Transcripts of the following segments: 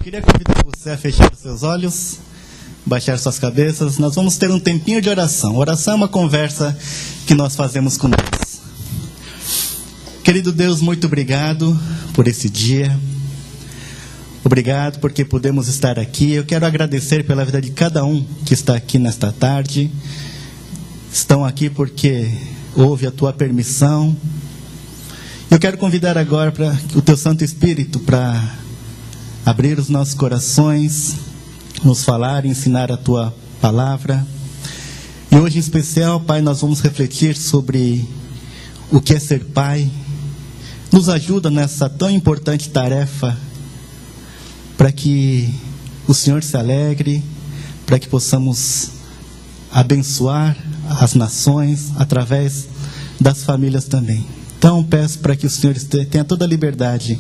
Queria convidar você a fechar os seus olhos, baixar suas cabeças. Nós vamos ter um tempinho de oração. Oração é uma conversa que nós fazemos com Deus. Querido Deus, muito obrigado por esse dia. Obrigado porque podemos estar aqui. Eu quero agradecer pela vida de cada um que está aqui nesta tarde. Estão aqui porque houve a tua permissão. Eu quero convidar agora para o teu Santo Espírito para abrir os nossos corações, nos falar e ensinar a tua palavra. E hoje em especial, Pai, nós vamos refletir sobre o que é ser pai. Nos ajuda nessa tão importante tarefa, para que o Senhor se alegre, para que possamos abençoar as nações através das famílias também. Então peço para que o Senhor tenha toda a liberdade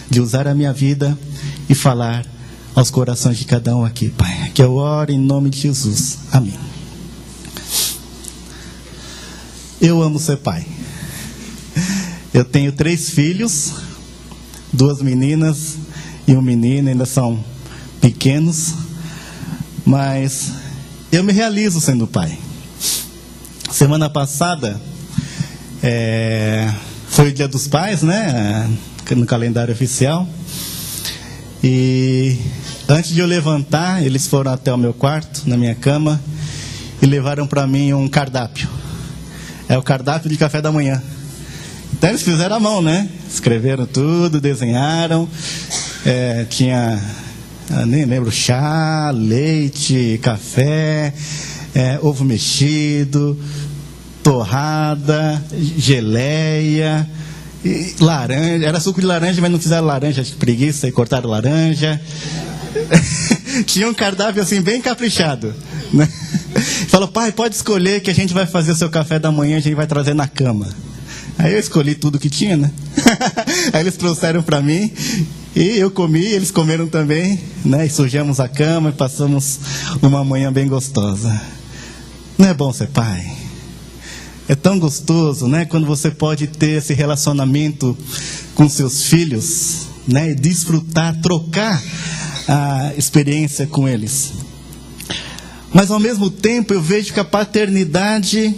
de usar a minha vida e falar aos corações de cada um aqui, Pai. Que eu oro em nome de Jesus. Amém. Eu amo ser pai. Eu tenho 3 filhos, 2 meninas e um menino, ainda são pequenos, mas eu me realizo sendo pai. Semana passada foi o Dia dos Pais, né? No calendário oficial. E antes de eu levantar, eles foram até o meu quarto, na minha cama, e levaram para mim um cardápio. É o cardápio de café da manhã. Então eles fizeram à mão, né? Escreveram tudo, desenharam. Tinha, nem lembro, chá, leite, café, ovo mexido, torrada, geleia, e laranja. Era suco de laranja, mas não fizeram laranja, de preguiça, e cortaram laranja. Tinha um cardápio assim bem caprichado, né? Falou: pai, pode escolher que a gente vai fazer o seu café da manhã, a gente vai trazer na cama. Aí eu escolhi tudo que tinha, né? Aí eles trouxeram para mim e eu comi, eles comeram também, né? E sujamos a cama e passamos uma manhã bem gostosa. Não é bom ser pai? É tão gostoso, né? Quando você pode ter esse relacionamento com seus filhos, né? E desfrutar, trocar a experiência com eles. Mas ao mesmo tempo eu vejo que a paternidade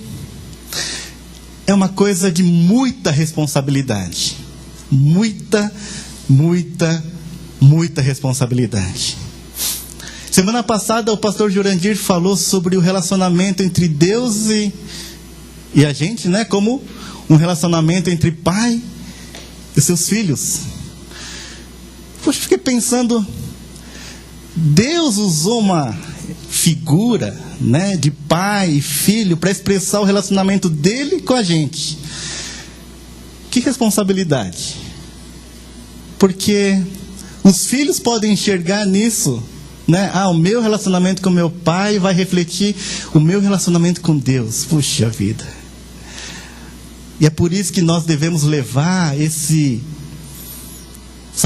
é uma coisa de muita responsabilidade. Muita responsabilidade. Semana passada o pastor Jurandir falou sobre o relacionamento entre Deus e a gente, né? Como um relacionamento entre pai e seus filhos. Poxa, fiquei pensando, Deus usou uma figura, né, de pai e filho para expressar o relacionamento dele com a gente. Que responsabilidade. Porque os filhos podem enxergar nisso, né? O meu relacionamento com meu pai vai refletir o meu relacionamento com Deus. Puxa vida. E é por isso que nós devemos levar essa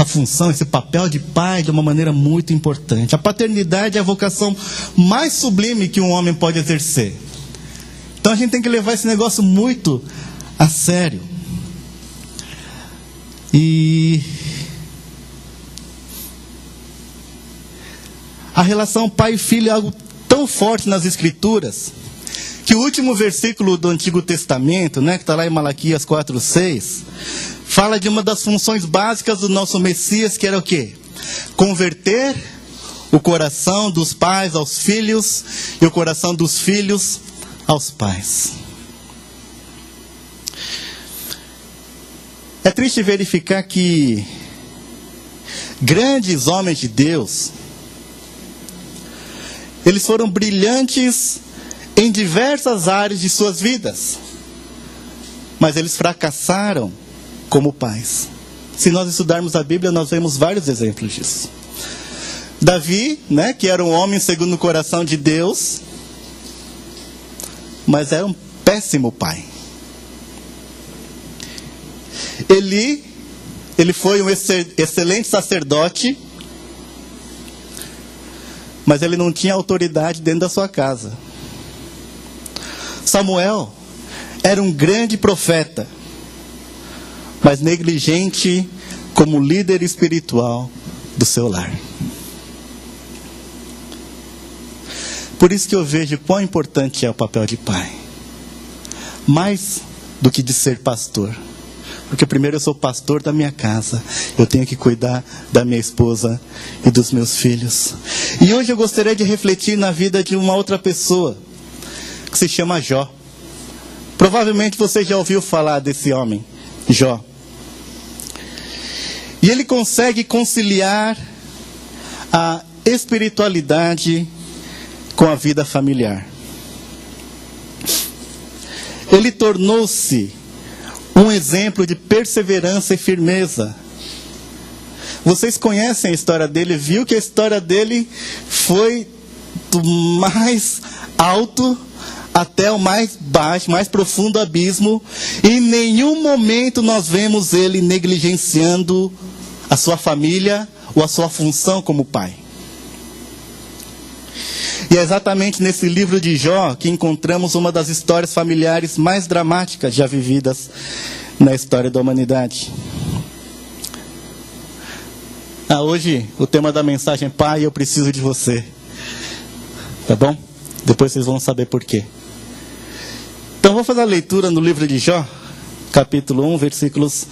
função, esse papel de pai de uma maneira muito importante. A paternidade é a vocação mais sublime que um homem pode exercer. Então a gente tem que levar esse negócio muito a sério. E a relação pai e filho é algo tão forte nas Escrituras, que o último versículo do Antigo Testamento, né, que está lá em Malaquias 4:6, fala de uma das funções básicas do nosso Messias, que era o quê? Converter o coração dos pais aos filhos e o coração dos filhos aos pais. É triste verificar que grandes homens de Deus, eles foram brilhantes em diversas áreas de suas vidas, mas eles fracassaram como pais. Se nós estudarmos a Bíblia, nós vemos vários exemplos disso. Davi, né, que era um homem segundo o coração de Deus, mas era um péssimo pai. Ele foi um excelente sacerdote, mas ele não tinha autoridade dentro da sua casa. Samuel era um grande profeta, mas negligente como líder espiritual do seu lar. Por isso que eu vejo quão importante é o papel de pai. Mais do que de ser pastor. Porque primeiro eu sou pastor da minha casa. Eu tenho que cuidar da minha esposa e dos meus filhos. E hoje eu gostaria de refletir na vida de uma outra pessoa, que se chama Jó. Provavelmente você já ouviu falar desse homem, Jó. E ele consegue conciliar a espiritualidade com a vida familiar. Ele tornou-se um exemplo de perseverança e firmeza. Vocês conhecem a história dele, viu que a história dele foi do mais alto até o mais baixo, mais profundo abismo. E em nenhum momento nós vemos ele negligenciando a sua família ou a sua função como pai. E é exatamente nesse livro de Jó que encontramos uma das histórias familiares mais dramáticas já vividas na história da humanidade. Hoje o tema da mensagem é: Pai, eu preciso de você. Tá bom? Depois vocês vão saber por quê. Então vou fazer a leitura no livro de Jó, capítulo 1, versículos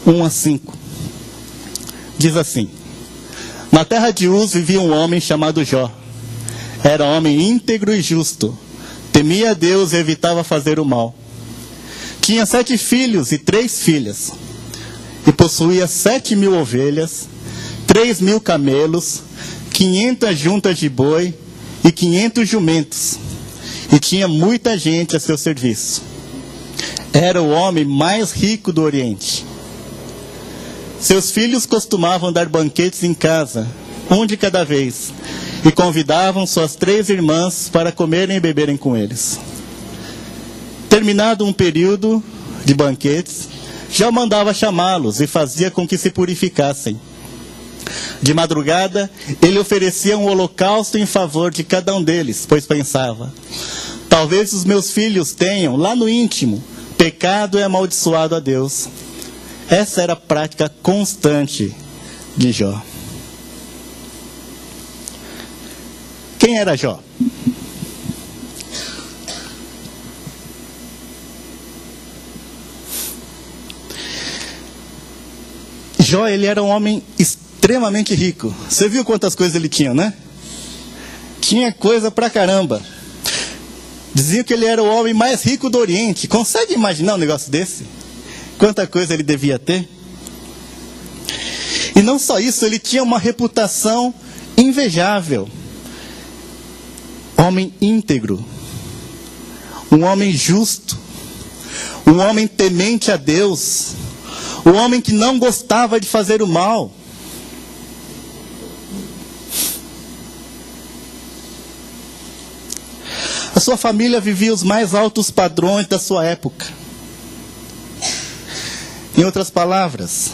1 a 5. Diz assim: Na terra de Uz vivia um homem chamado Jó. Era homem íntegro e justo, temia a Deus e evitava fazer o mal. Tinha 7 filhos e 3 filhas, e possuía 7.000 ovelhas, 3.000 camelos, 500 juntas de boi e 500 jumentos, e tinha muita gente a seu serviço. Era o homem mais rico do Oriente. Seus filhos costumavam dar banquetes em casa, um de cada vez, e convidavam suas 3 irmãs para comerem e beberem com eles. Terminado um período de banquetes, já mandava chamá-los e fazia com que se purificassem. De madrugada, ele oferecia um holocausto em favor de cada um deles, pois pensava: talvez os meus filhos tenham, lá no íntimo, pecado e amaldiçoado a Deus. Essa era a prática constante de Jó. Quem era Jó? Jó, ele era um homem extremamente rico. Você viu quantas coisas ele tinha, né? Tinha coisa pra caramba. Diziam que ele era o homem mais rico do Oriente. Consegue imaginar um negócio desse? Quanta coisa ele devia ter? E não só isso, ele tinha uma reputação invejável. Homem íntegro, um homem justo, um homem temente a Deus, um homem que não gostava de fazer o mal. A sua família vivia os mais altos padrões da sua época. Em outras palavras,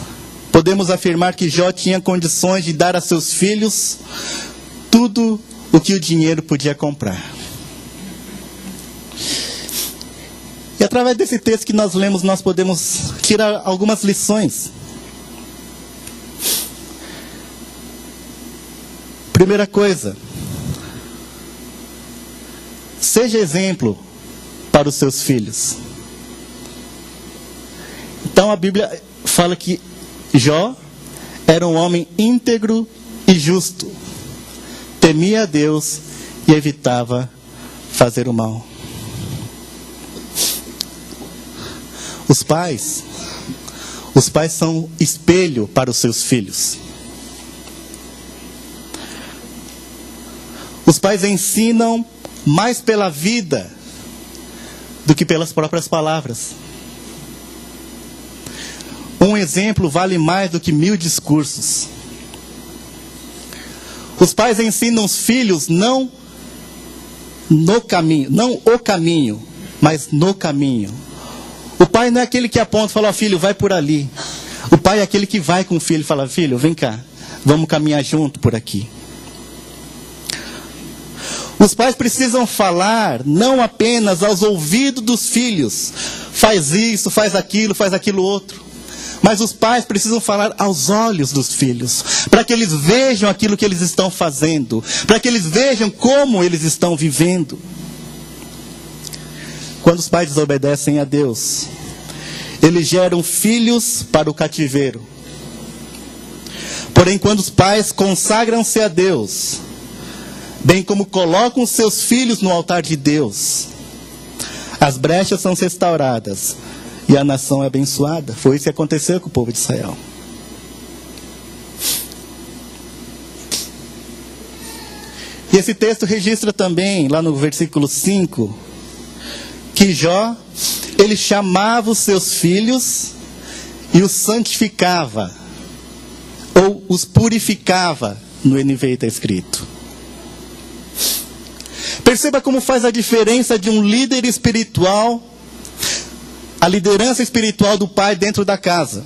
podemos afirmar que Jó tinha condições de dar a seus filhos tudo o que o dinheiro podia comprar. E através desse texto que nós lemos, nós podemos tirar algumas lições. Primeira coisa: seja exemplo para os seus filhos. Então a Bíblia fala que Jó era um homem íntegro e justo. Temia a Deus e evitava fazer o mal. Os pais são espelho para os seus filhos. Os pais ensinam mais pela vida do que pelas próprias palavras. Um exemplo vale mais do que 1000 discursos. Os pais ensinam os filhos não o caminho, mas no caminho. O pai não é aquele que aponta e fala: filho, vai por ali. O pai é aquele que vai com o filho e fala: filho, vem cá, vamos caminhar junto por aqui. Os pais precisam falar não apenas aos ouvidos dos filhos: faz isso, faz aquilo outro. Mas os pais precisam falar aos olhos dos filhos, para que eles vejam aquilo que eles estão fazendo, para que eles vejam como eles estão vivendo. Quando os pais desobedecem a Deus, eles geram filhos para o cativeiro. Porém, quando os pais consagram-se a Deus, bem como colocam seus filhos no altar de Deus, as brechas são restauradas e a nação é abençoada. Foi isso que aconteceu com o povo de Israel. E esse texto registra também, lá no versículo 5, que Jó, ele chamava os seus filhos e os santificava, ou os purificava, no NVI está escrito. Perceba como faz a diferença de um líder espiritual, a liderança espiritual do pai dentro da casa.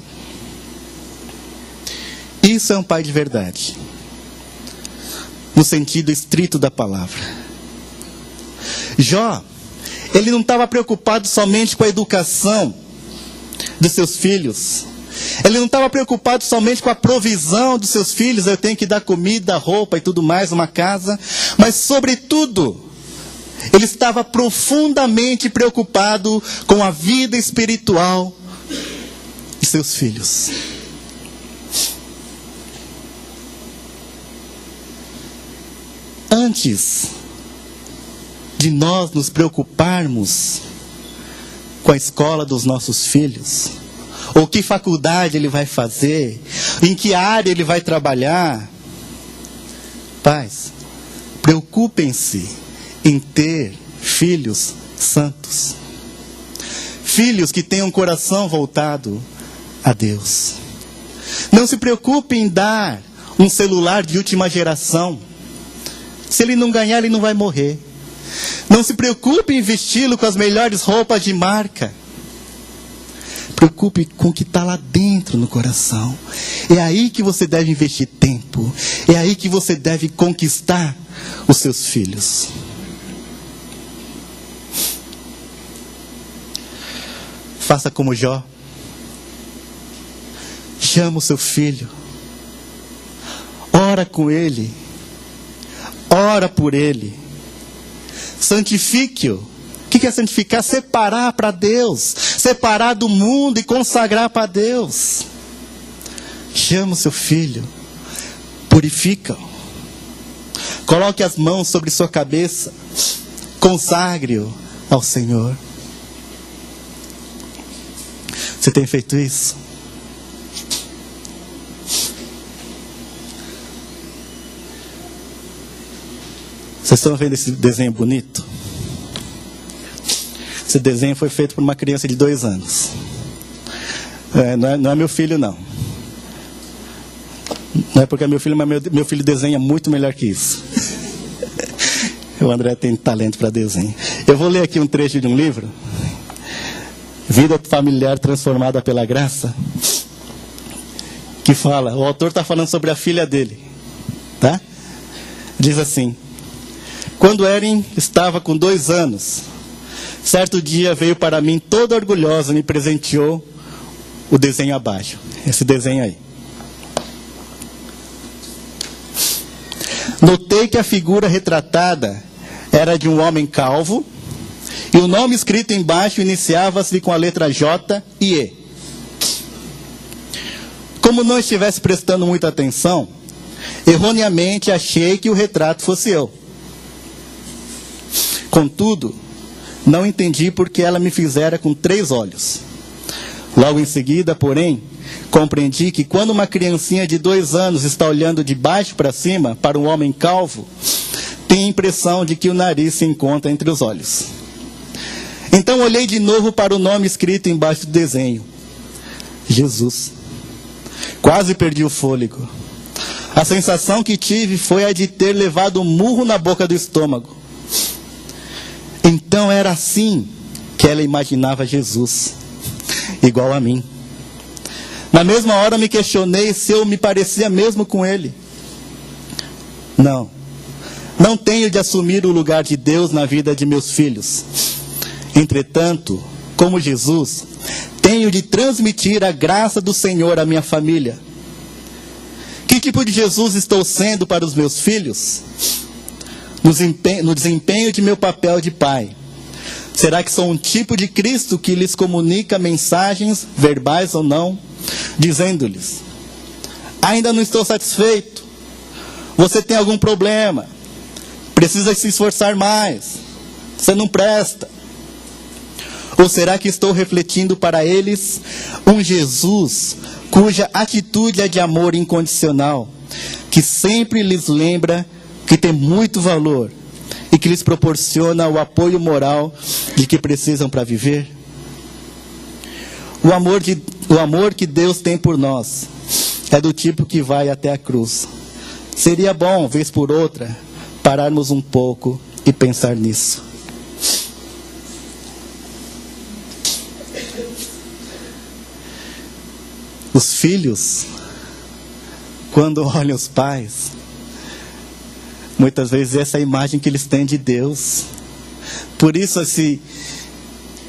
Isso é um pai de verdade, no sentido estrito da palavra. Jó, ele não estava preocupado somente com a educação dos seus filhos. Ele não estava preocupado somente com a provisão dos seus filhos. Eu tenho que dar comida, roupa e tudo mais, uma casa. Mas, sobretudo, ele estava profundamente preocupado com a vida espiritual de seus filhos. Antes de nós nos preocuparmos com a escola dos nossos filhos, ou que faculdade ele vai fazer, em que área ele vai trabalhar, pais, preocupem-se em ter filhos santos. Filhos que tenham um coração voltado a Deus. Não se preocupe em dar um celular de última geração. Se ele não ganhar, ele não vai morrer. Não se preocupe em vesti-lo com as melhores roupas de marca. Preocupe com o que está lá dentro no coração. É aí que você deve investir tempo. É aí que você deve conquistar os seus filhos. Faça como Jó. Chama o seu filho. Ora com ele. Ora por ele. Santifique-o. O que é santificar? Separar para Deus. Separar do mundo e consagrar para Deus. Chama o seu filho. Purifica-o. Coloque as mãos sobre sua cabeça. Consagre-o ao Senhor. Você tem feito isso? Vocês estão vendo esse desenho bonito? Esse desenho foi feito por uma criança de 2 anos. Não é meu filho, não. Não é porque é meu filho, mas meu filho desenha muito melhor que isso. O André tem talento para desenho. Eu vou ler aqui um trecho de um livro. Vida Familiar Transformada pela Graça. Que fala, o autor está falando sobre a filha dele. Tá? Diz assim: quando Erin estava com 2 anos, certo dia veio para mim toda orgulhosa e me presenteou o desenho abaixo. Esse desenho aí. Notei que a figura retratada era de um homem calvo e o nome escrito embaixo iniciava-se com a letra J e E. Como não estivesse prestando muita atenção, erroneamente achei que o retrato fosse eu. Contudo, não entendi porque ela me fizera com 3 olhos. Logo em seguida, porém, compreendi que quando uma criancinha de 2 anos está olhando de baixo para cima para um homem calvo, tem a impressão de que o nariz se encontra entre os olhos. Então olhei de novo para o nome escrito embaixo do desenho. Jesus. Quase perdi o fôlego. A sensação que tive foi a de ter levado um murro na boca do estômago. Então era assim que ela imaginava Jesus, igual a mim. Na mesma hora me questionei se eu me parecia mesmo com ele. Não tenho de assumir o lugar de Deus na vida de meus filhos. Entretanto, como Jesus, empenho de transmitir a graça do Senhor à minha família? Que tipo de Jesus estou sendo para os meus filhos? No desempenho de meu papel de pai, será que sou um tipo de Cristo que lhes comunica mensagens, verbais ou não, dizendo-lhes: ainda não estou satisfeito, você tem algum problema, precisa se esforçar mais, você não presta? Ou será que estou refletindo para eles um Jesus cuja atitude é de amor incondicional, que sempre lhes lembra que tem muito valor e que lhes proporciona o apoio moral de que precisam para viver? O amor que Deus tem por nós é do tipo que vai até a cruz. Seria bom, vez por outra, pararmos um pouco e pensar nisso. Os filhos, quando olham os pais, muitas vezes essa é a imagem que eles têm de Deus. Por isso,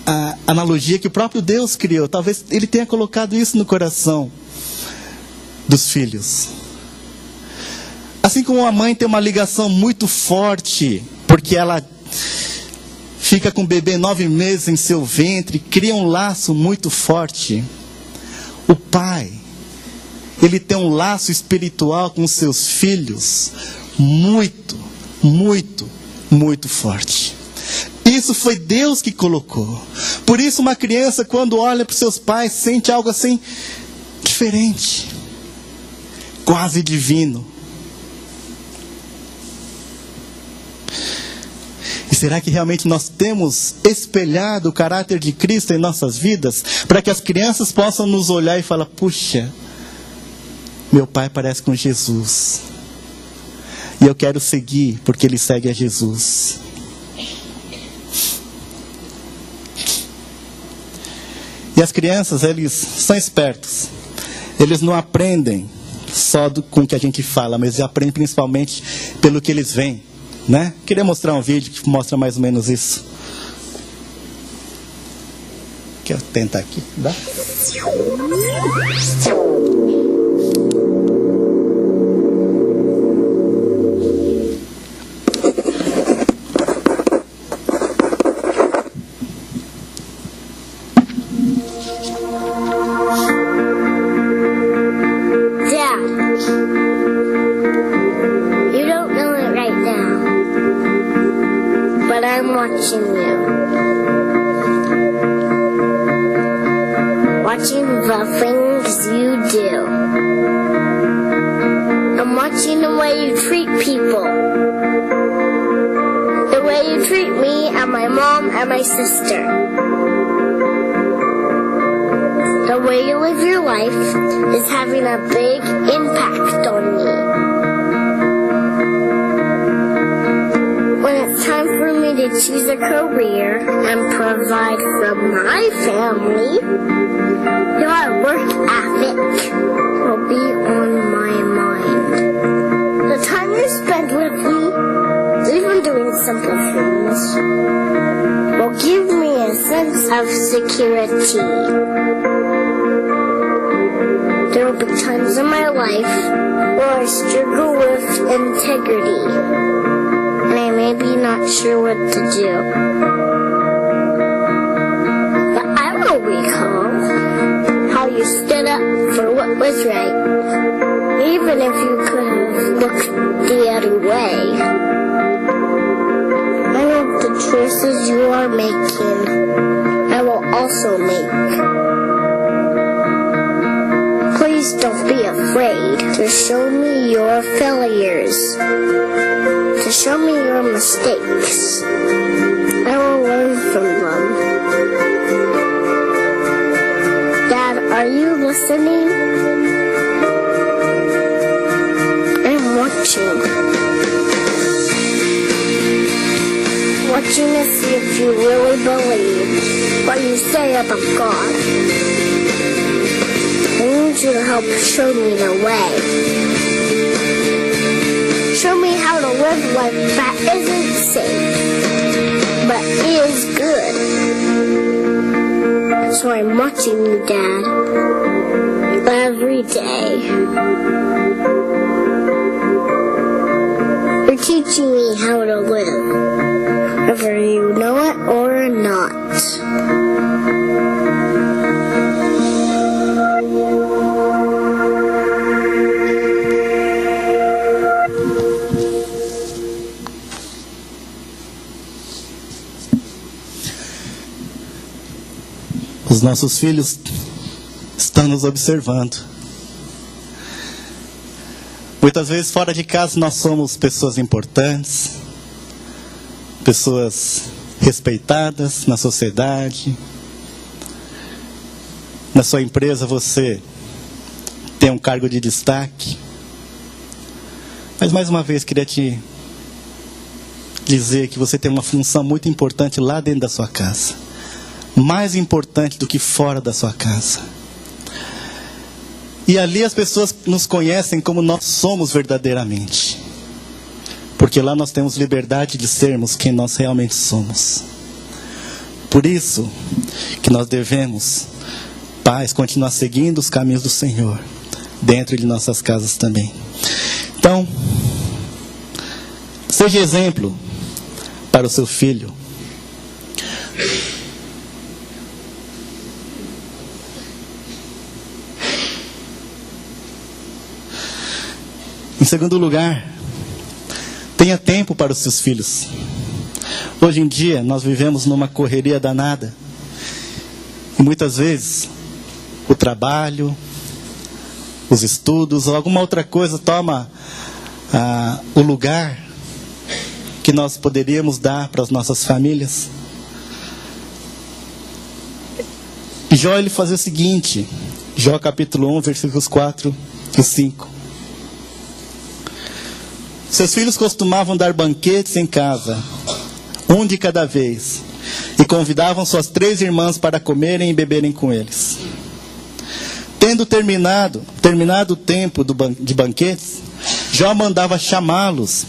a analogia que o próprio Deus criou, talvez Ele tenha colocado isso no coração dos filhos. Assim como uma mãe tem uma ligação muito forte, porque ela fica com o bebê 9 meses em seu ventre, cria um laço muito forte. O pai, ele tem um laço espiritual com seus filhos muito, muito, muito forte. Isso foi Deus que colocou. Por isso uma criança, quando olha para os seus pais, sente algo assim, diferente, quase divino. E será que realmente nós temos espelhado o caráter de Cristo em nossas vidas? Para que as crianças possam nos olhar e falar: puxa, meu pai parece com Jesus. E eu quero seguir porque ele segue a Jesus. E as crianças, eles são espertos. Eles não aprendem só com o que a gente fala, mas eles aprendem principalmente pelo que eles veem, né? Queria mostrar um vídeo que mostra mais ou menos isso. Quero tentar aqui, dá? Watching the things you do. I'm watching the way you treat people. The way you treat me and my mom and my sister. The way you live your life is having a big impact on me. When it's time for me to choose a career and provide for my family, your work ethic will be on my mind. The time you spend with me, even doing simple things, will give me a sense of security. There will be times in my life where I struggle with integrity, and I may be not sure what to do. But I will recall how you stood up for what was right, even if you could have looked the other way. I know the choices you are making, I will also make. Please don't be afraid to show me your failures, to show me your mistakes. I will learn from them. Dad, are you listening? I'm watching. Watching to see if you really believe what you say about God. I need you to help show me the way. Show me how to live life that isn't safe, but is good. So I'm watching you, Dad, every day. You're teaching me how to live, whether you know it or not. Os nossos filhos estão nos observando. Muitas vezes fora de casa nós somos pessoas importantes, pessoas respeitadas na sociedade. Na sua empresa você tem um cargo de destaque. Mas mais uma vez queria te dizer que você tem uma função muito importante lá dentro da sua casa. Mais importante do que fora da sua casa. E ali as pessoas nos conhecem como nós somos verdadeiramente. Porque lá nós temos liberdade de sermos quem nós realmente somos. Por isso que nós devemos, pais, continuar seguindo os caminhos do Senhor, dentro de nossas casas também. Então, seja exemplo para o seu filho. Em segundo lugar, tenha tempo para os seus filhos. Hoje em dia, nós vivemos numa correria danada. E muitas vezes, o trabalho, os estudos ou alguma outra coisa toma o lugar que nós poderíamos dar para as nossas famílias. Jó, ele fazia o seguinte, Jó capítulo 1, versículos 4 e 5. Seus filhos costumavam dar banquetes em casa, um de cada vez, e convidavam suas 3 irmãs para comerem e beberem com eles. Tendo terminado o tempo de banquetes, Jó mandava chamá-los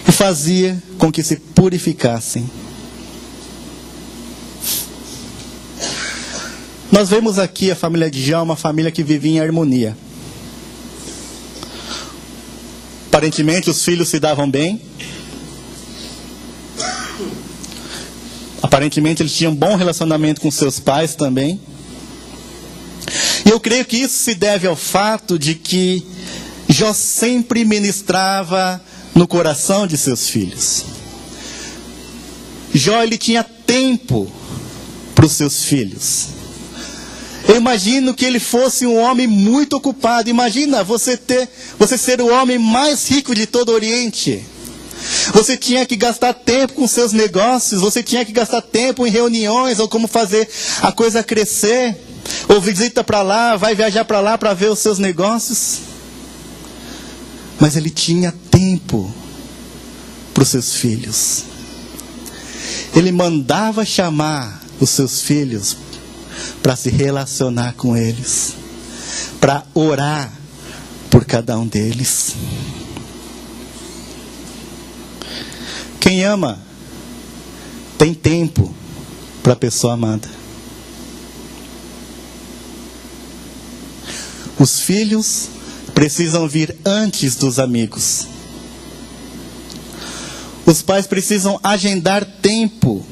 e fazia com que se purificassem. Nós vemos aqui a família de Jó, uma família que vivia em harmonia. Aparentemente os filhos se davam bem. Aparentemente eles tinham um bom relacionamento com seus pais também. E eu creio que isso se deve ao fato de que Jó sempre ministrava no coração de seus filhos. Jó, ele tinha tempo para os seus filhos. Eu imagino que ele fosse um homem muito ocupado. Imagina você ser o homem mais rico de todo o Oriente. Você tinha que gastar tempo com seus negócios. Você tinha que gastar tempo em reuniões ou como fazer a coisa crescer. Ou visita para lá, vai viajar para lá para ver os seus negócios. Mas ele tinha tempo para os seus filhos. Ele mandava chamar os seus filhos para se relacionar com eles, para orar por cada um deles. Quem ama tem tempo para a pessoa amada. Os filhos precisam vir antes dos amigos. Os pais precisam agendar tempo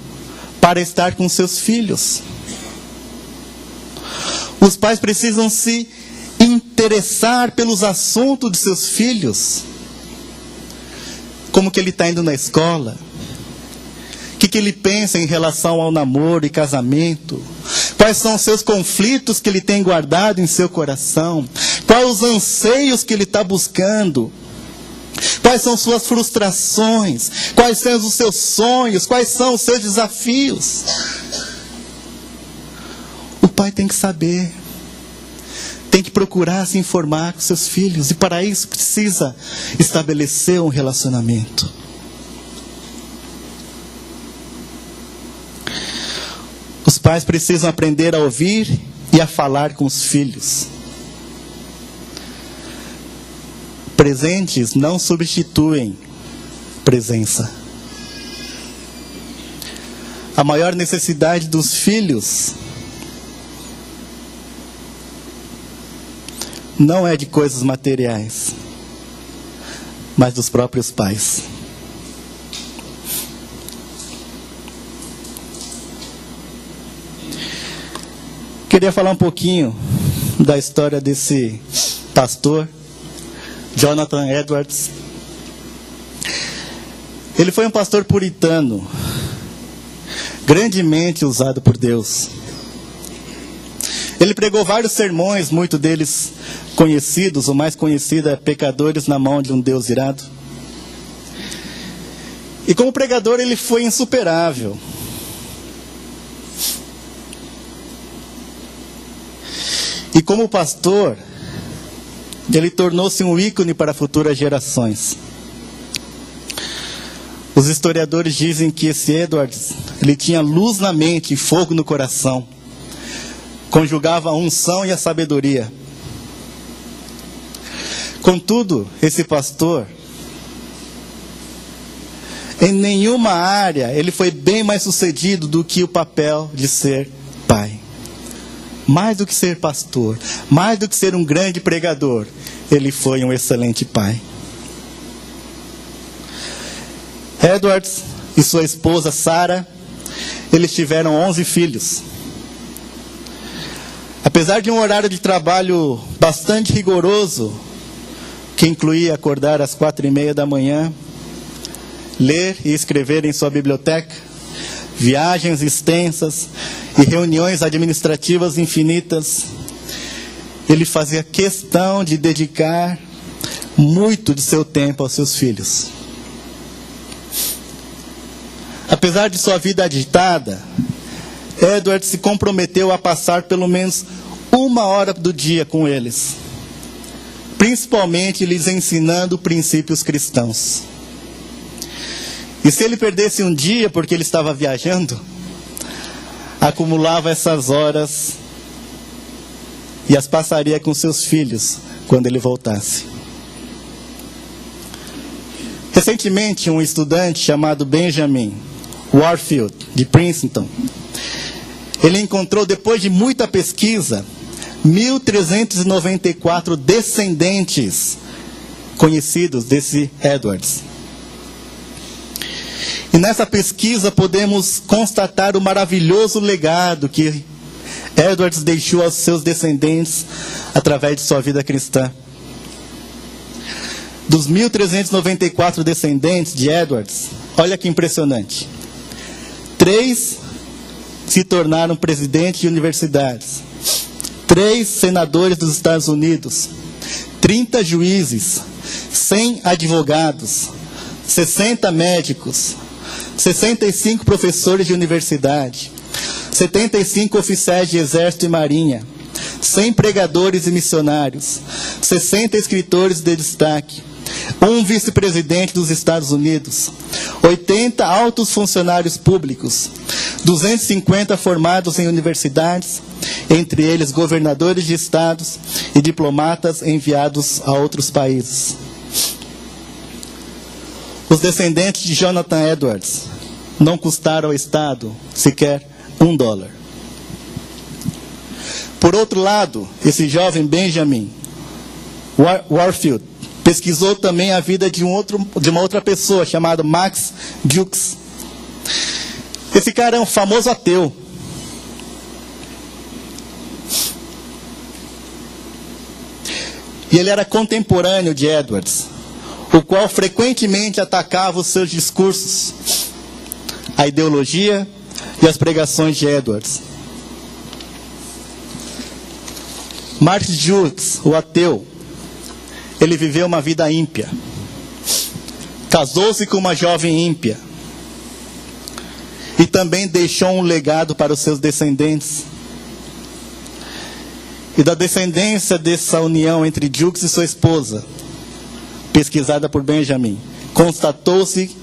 para estar com seus filhos. Os pais precisam se interessar pelos assuntos de seus filhos. Como que ele está indo na escola? O que ele pensa em relação ao namoro e casamento? Quais são os seus conflitos que ele tem guardado em seu coração? Quais os anseios que ele está buscando? Quais são suas frustrações? Quais são os seus sonhos? Quais são os seus desafios? O pai tem que saber. Tem que procurar se informar com seus filhos. E para isso precisa estabelecer um relacionamento. Os pais precisam aprender a ouvir e a falar com os filhos. Presentes não substituem presença. A maior necessidade dos filhos não é de coisas materiais, mas dos próprios pais. Queria falar um pouquinho da história desse pastor, Jonathan Edwards. Ele foi um pastor puritano, grandemente usado por Deus. Ele pregou vários sermões, muitos deles conhecidos. O mais conhecido é Pecadores na Mão de um Deus Irado. E como pregador ele foi insuperável. E como pastor, ele tornou-se um ícone para futuras gerações. Os historiadores dizem que esse Edwards, ele tinha luz na mente e fogo no coração. Conjugava a unção e a sabedoria. Contudo, esse pastor, em nenhuma área, ele foi bem mais sucedido do que o papel de ser pai. Mais do que ser pastor, mais do que ser um grande pregador, ele foi um excelente pai. Edwards e sua esposa Sarah, eles tiveram 11 filhos. Apesar de um horário de trabalho bastante rigoroso, que incluía acordar às 4:30 da manhã, ler e escrever em sua biblioteca, viagens extensas e reuniões administrativas infinitas, ele fazia questão de dedicar muito de seu tempo aos seus filhos. Apesar de sua vida agitada, Edward se comprometeu a passar pelo menos 1 hora do dia com eles, principalmente lhes ensinando princípios cristãos. E se ele perdesse um dia porque ele estava viajando, acumulava essas horas e as passaria com seus filhos quando ele voltasse. Recentemente, um estudante chamado Benjamin Warfield, de Princeton, ele encontrou, depois de muita pesquisa, 1.394 descendentes conhecidos desse Edwards. E nessa pesquisa podemos constatar o maravilhoso legado que Edwards deixou aos seus descendentes através de sua vida cristã. Dos 1.394 descendentes de Edwards, olha que impressionante. 3 se tornaram presidentes de universidades. 3 senadores dos Estados Unidos. 30 juízes. 100 advogados. 60 médicos. 65 professores de universidade. 75 oficiais de exército e marinha. 100 pregadores e missionários. 60 escritores de destaque. 1 vice-presidente dos Estados Unidos, 80 altos funcionários públicos, 250 formados em universidades, entre eles governadores de estados e diplomatas enviados a outros países. Os descendentes de Jonathan Edwards não custaram ao Estado sequer $1. Por outro lado, esse jovem Benjamin Warfield pesquisou também a vida de uma outra pessoa, chamada Max Jukes. Esse cara é um famoso ateu. E ele era contemporâneo de Edwards, o qual frequentemente atacava os seus discursos, a ideologia e as pregações de Edwards. Max Jukes, o ateu, ele viveu uma vida ímpia. Casou-se com uma jovem ímpia. E também deixou um legado para os seus descendentes. E da descendência dessa união entre Jukes e sua esposa, pesquisada por Benjamin, constatou-se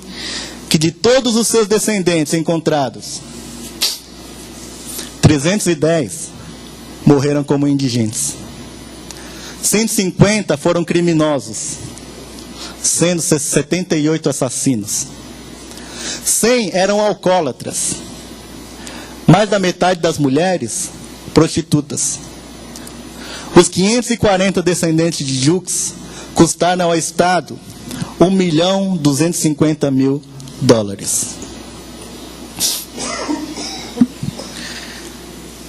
que de todos os seus descendentes encontrados, 310 morreram como indigentes. 150 foram criminosos, sendo 78 assassinos. 100 eram alcoólatras. Mais da metade das mulheres, prostitutas. Os 540 descendentes de Jukes custaram ao Estado $1.250.000.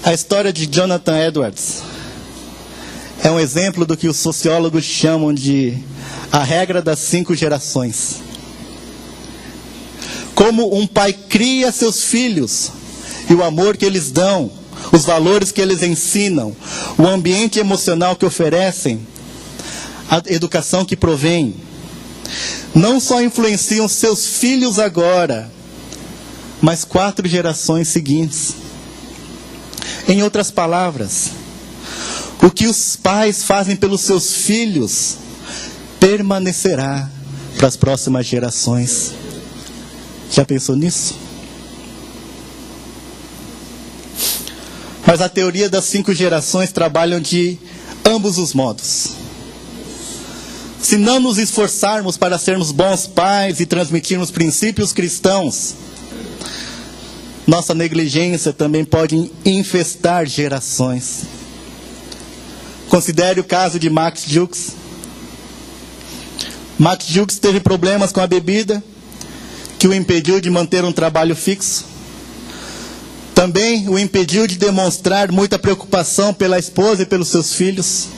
A história de Jonathan Edwards é um exemplo do que os sociólogos chamam de a regra das 5 gerações. Como um pai cria seus filhos e o amor que eles dão, os valores que eles ensinam, o ambiente emocional que oferecem, a educação que provém, não só influenciam seus filhos agora, mas 4 gerações seguintes. Em outras palavras, o que os pais fazem pelos seus filhos permanecerá para as próximas gerações. Já pensou nisso? Mas a teoria das 5 gerações trabalham de ambos os modos. Se não nos esforçarmos para sermos bons pais e transmitirmos princípios cristãos, nossa negligência também pode infestar gerações. Considere o caso de Max Jukes. Max Jukes teve problemas com a bebida, que o impediu de manter um trabalho fixo. Também o impediu de demonstrar muita preocupação pela esposa e pelos seus filhos.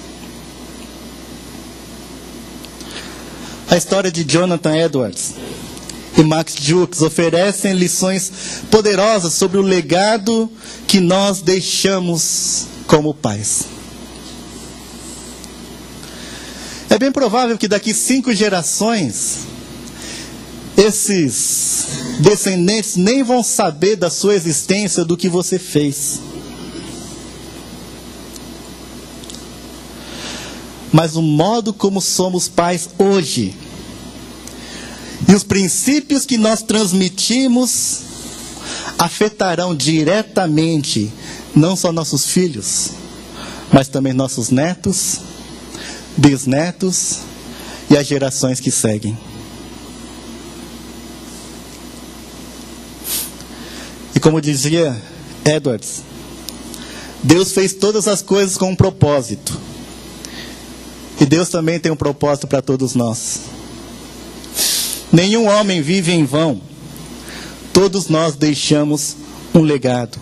A história de Jonathan Edwards e Max Jukes oferecem lições poderosas sobre o legado que nós deixamos como pais. É bem provável que daqui 5 gerações, esses descendentes nem vão saber da sua existência, do que você fez. Mas o modo como somos pais hoje e os princípios que nós transmitimos afetarão diretamente não só nossos filhos, mas também nossos netos, bisnetos e as gerações que seguem. E como dizia Edwards, Deus fez todas as coisas com um propósito. E Deus também tem um propósito para todos nós. Nenhum homem vive em vão. Todos nós deixamos um legado.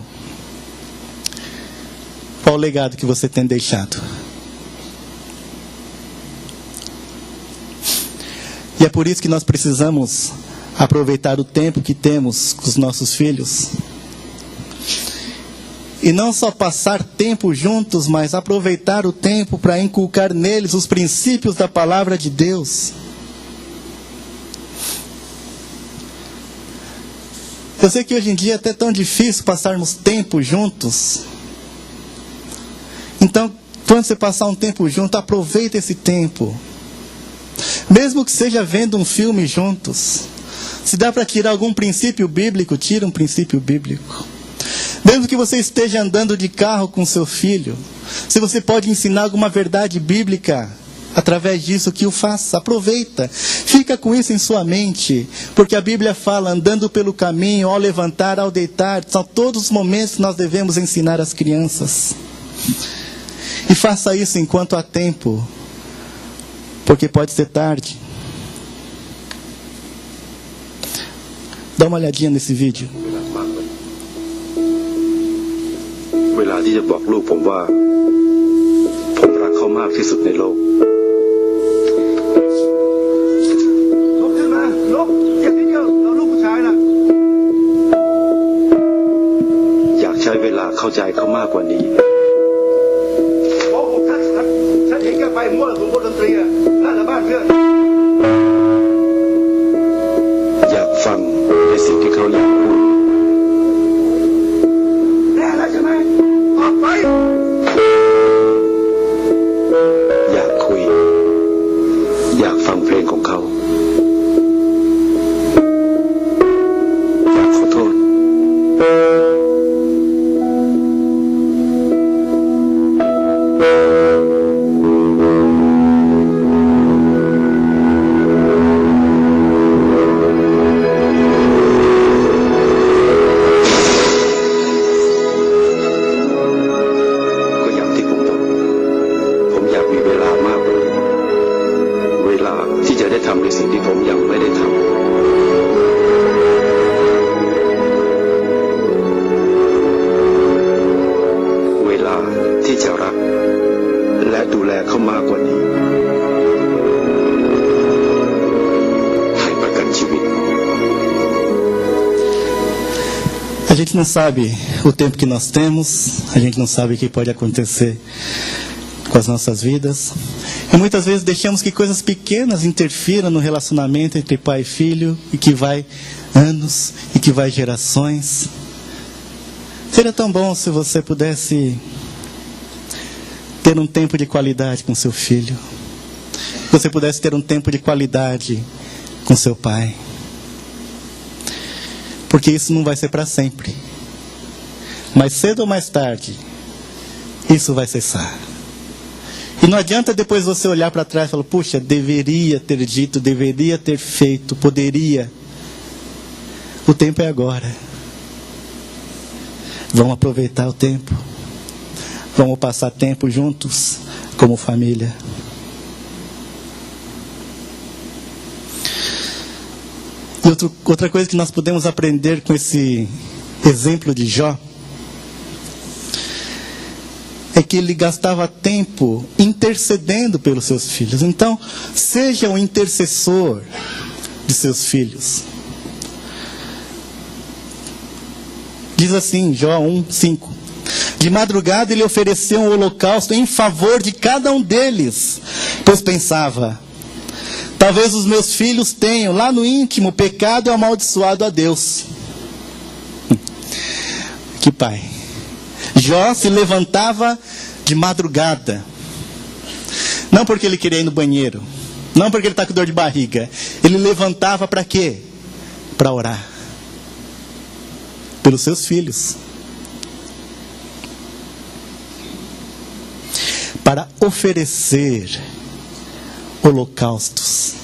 Qual o legado que você tem deixado? E é por isso que nós precisamos aproveitar o tempo que temos com os nossos filhos. E não só passar tempo juntos, mas aproveitar o tempo para inculcar neles os princípios da palavra de Deus. Eu sei que hoje em dia é até tão difícil passarmos tempo juntos. Então, quando você passar um tempo junto, aproveita esse tempo. Mesmo que seja vendo um filme juntos. Se dá para tirar algum princípio bíblico, tira um princípio bíblico. Mesmo que você esteja andando de carro com seu filho, se você pode ensinar alguma verdade bíblica através disso, que o faça. Aproveita. Fica com isso em sua mente. Porque a Bíblia fala, andando pelo caminho, ao levantar, ao deitar. São todos os momentos que nós devemos ensinar às crianças. E faça isso enquanto há tempo. Porque pode ser tarde. Dá uma olhadinha nesse vídeo. เวลาที่จะบอกลูกผมว่าผมรักเขามากที่สุดในโลกลุกขึ้นมาลุกอย่าทิ้งเดียวเราลูกผู้ชายนะอยากใช้เวลาเข้าใจเขามากกว่านี้เพราะผมฉันเห็นแกไปมั่วสุมบนดนตรีอ่ะนั่นแหละบ้านเพื่อนอยากฟังในสิ่งที่เขาอยากพูดแน่แล้วใช่ไหมออกไปอยากคุยอยากฟังเพลงของเขาอยากขอโทษ ผมยังไม่ได้ทำเวลาที่จะรักและดูแลเขามากกว่านี้ให้ประกันชีวิต A gente não sabe o tempo que nós temos, a gente não sabe o que pode acontecer com as nossas vidas. E muitas vezes deixamos que coisas pequenas interfiram no relacionamento entre pai e filho, e que vai anos, e que vai gerações. Seria tão bom se você pudesse ter um tempo de qualidade com seu filho. Se você pudesse ter um tempo de qualidade com seu pai. Porque isso não vai ser para sempre. Mais cedo ou mais tarde, isso vai cessar. E não adianta depois você olhar para trás e falar, puxa, deveria ter dito, deveria ter feito, poderia. O tempo é agora. Vamos aproveitar o tempo. Vamos passar tempo juntos, como família. E outra coisa que nós podemos aprender com esse exemplo de Jó é que ele gastava tempo intercedendo pelos seus filhos. Então, seja um intercessor de seus filhos. Diz assim, Jó 1:5. De madrugada ele ofereceu um holocausto em favor de cada um deles, pois pensava, talvez os meus filhos tenham lá no íntimo pecado e amaldiçoado a Deus. Que pai. Jó se levantava de madrugada. Não porque ele queria ir no banheiro. Não porque ele está com dor de barriga. Ele levantava para quê? Para orar. Pelos seus filhos. Para oferecer holocaustos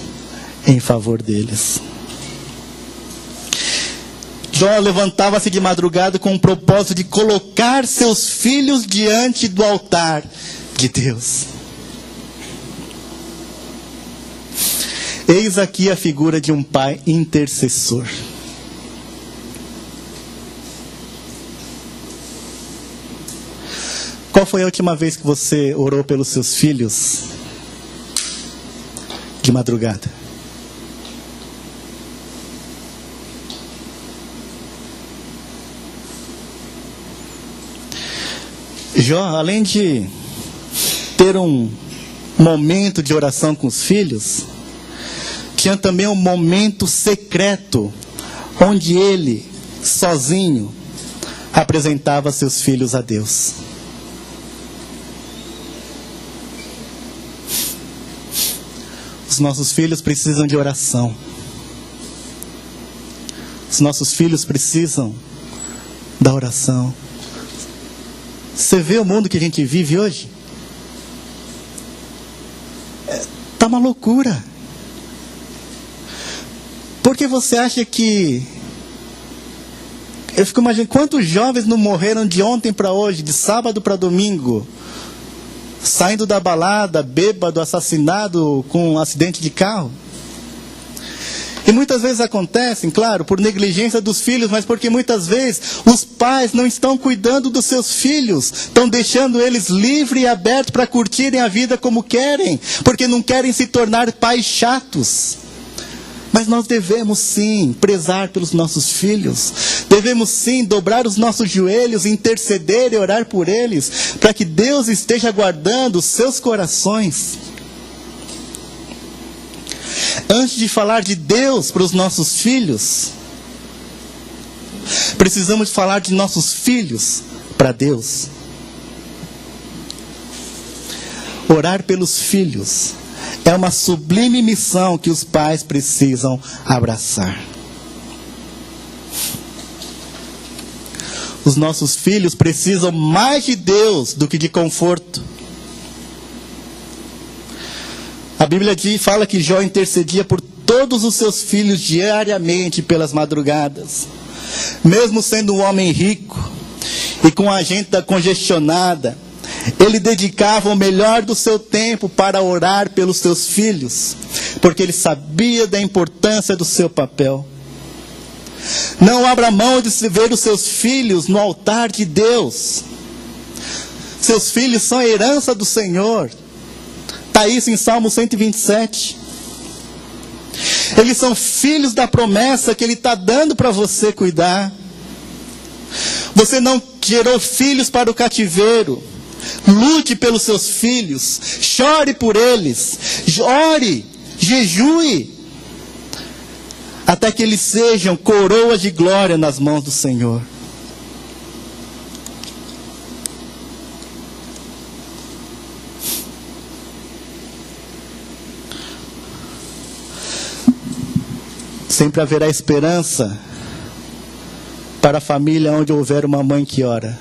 em favor deles. Jó levantava-se de madrugada com o propósito de colocar seus filhos diante do altar de Deus. Eis aqui a figura de um pai intercessor. Qual foi a última vez que você orou pelos seus filhos de madrugada? Jó, além de ter um momento de oração com os filhos, tinha também um momento secreto, onde ele, sozinho, apresentava seus filhos a Deus. Os nossos filhos precisam de oração. Os nossos filhos precisam da oração. Você vê o mundo que a gente vive hoje? Tá uma loucura. Porque você acha que... Eu fico imaginando quantos jovens não morreram de ontem para hoje, de sábado para domingo, saindo da balada, bêbado, assassinado com um acidente de carro. E muitas vezes acontecem, claro, por negligência dos filhos, mas porque muitas vezes os pais não estão cuidando dos seus filhos, estão deixando eles livres e abertos para curtirem a vida como querem, porque não querem se tornar pais chatos. Mas nós devemos sim prezar pelos nossos filhos, devemos sim dobrar os nossos joelhos, interceder e orar por eles, para que Deus esteja guardando os seus corações. Antes de falar de Deus para os nossos filhos, precisamos falar de nossos filhos para Deus. Orar pelos filhos é uma sublime missão que os pais precisam abraçar. Os nossos filhos precisam mais de Deus do que de conforto. A Bíblia fala que Jó intercedia por todos os seus filhos diariamente pelas madrugadas. Mesmo sendo um homem rico e com a agenda congestionada, Ele dedicava o melhor do seu tempo para orar pelos seus filhos, porque ele sabia da importância do seu papel. Não abra mão de se ver os seus filhos no altar de Deus. Seus filhos são a herança do Senhor. Está isso em Salmo 127. Eles são filhos da promessa que Ele está dando para você cuidar. Você não gerou filhos para o cativeiro. Lute pelos seus filhos. Chore por eles. Ore, jejue, até que eles sejam coroas de glória nas mãos do Senhor. Sempre haverá esperança para a família onde houver uma mãe que ora.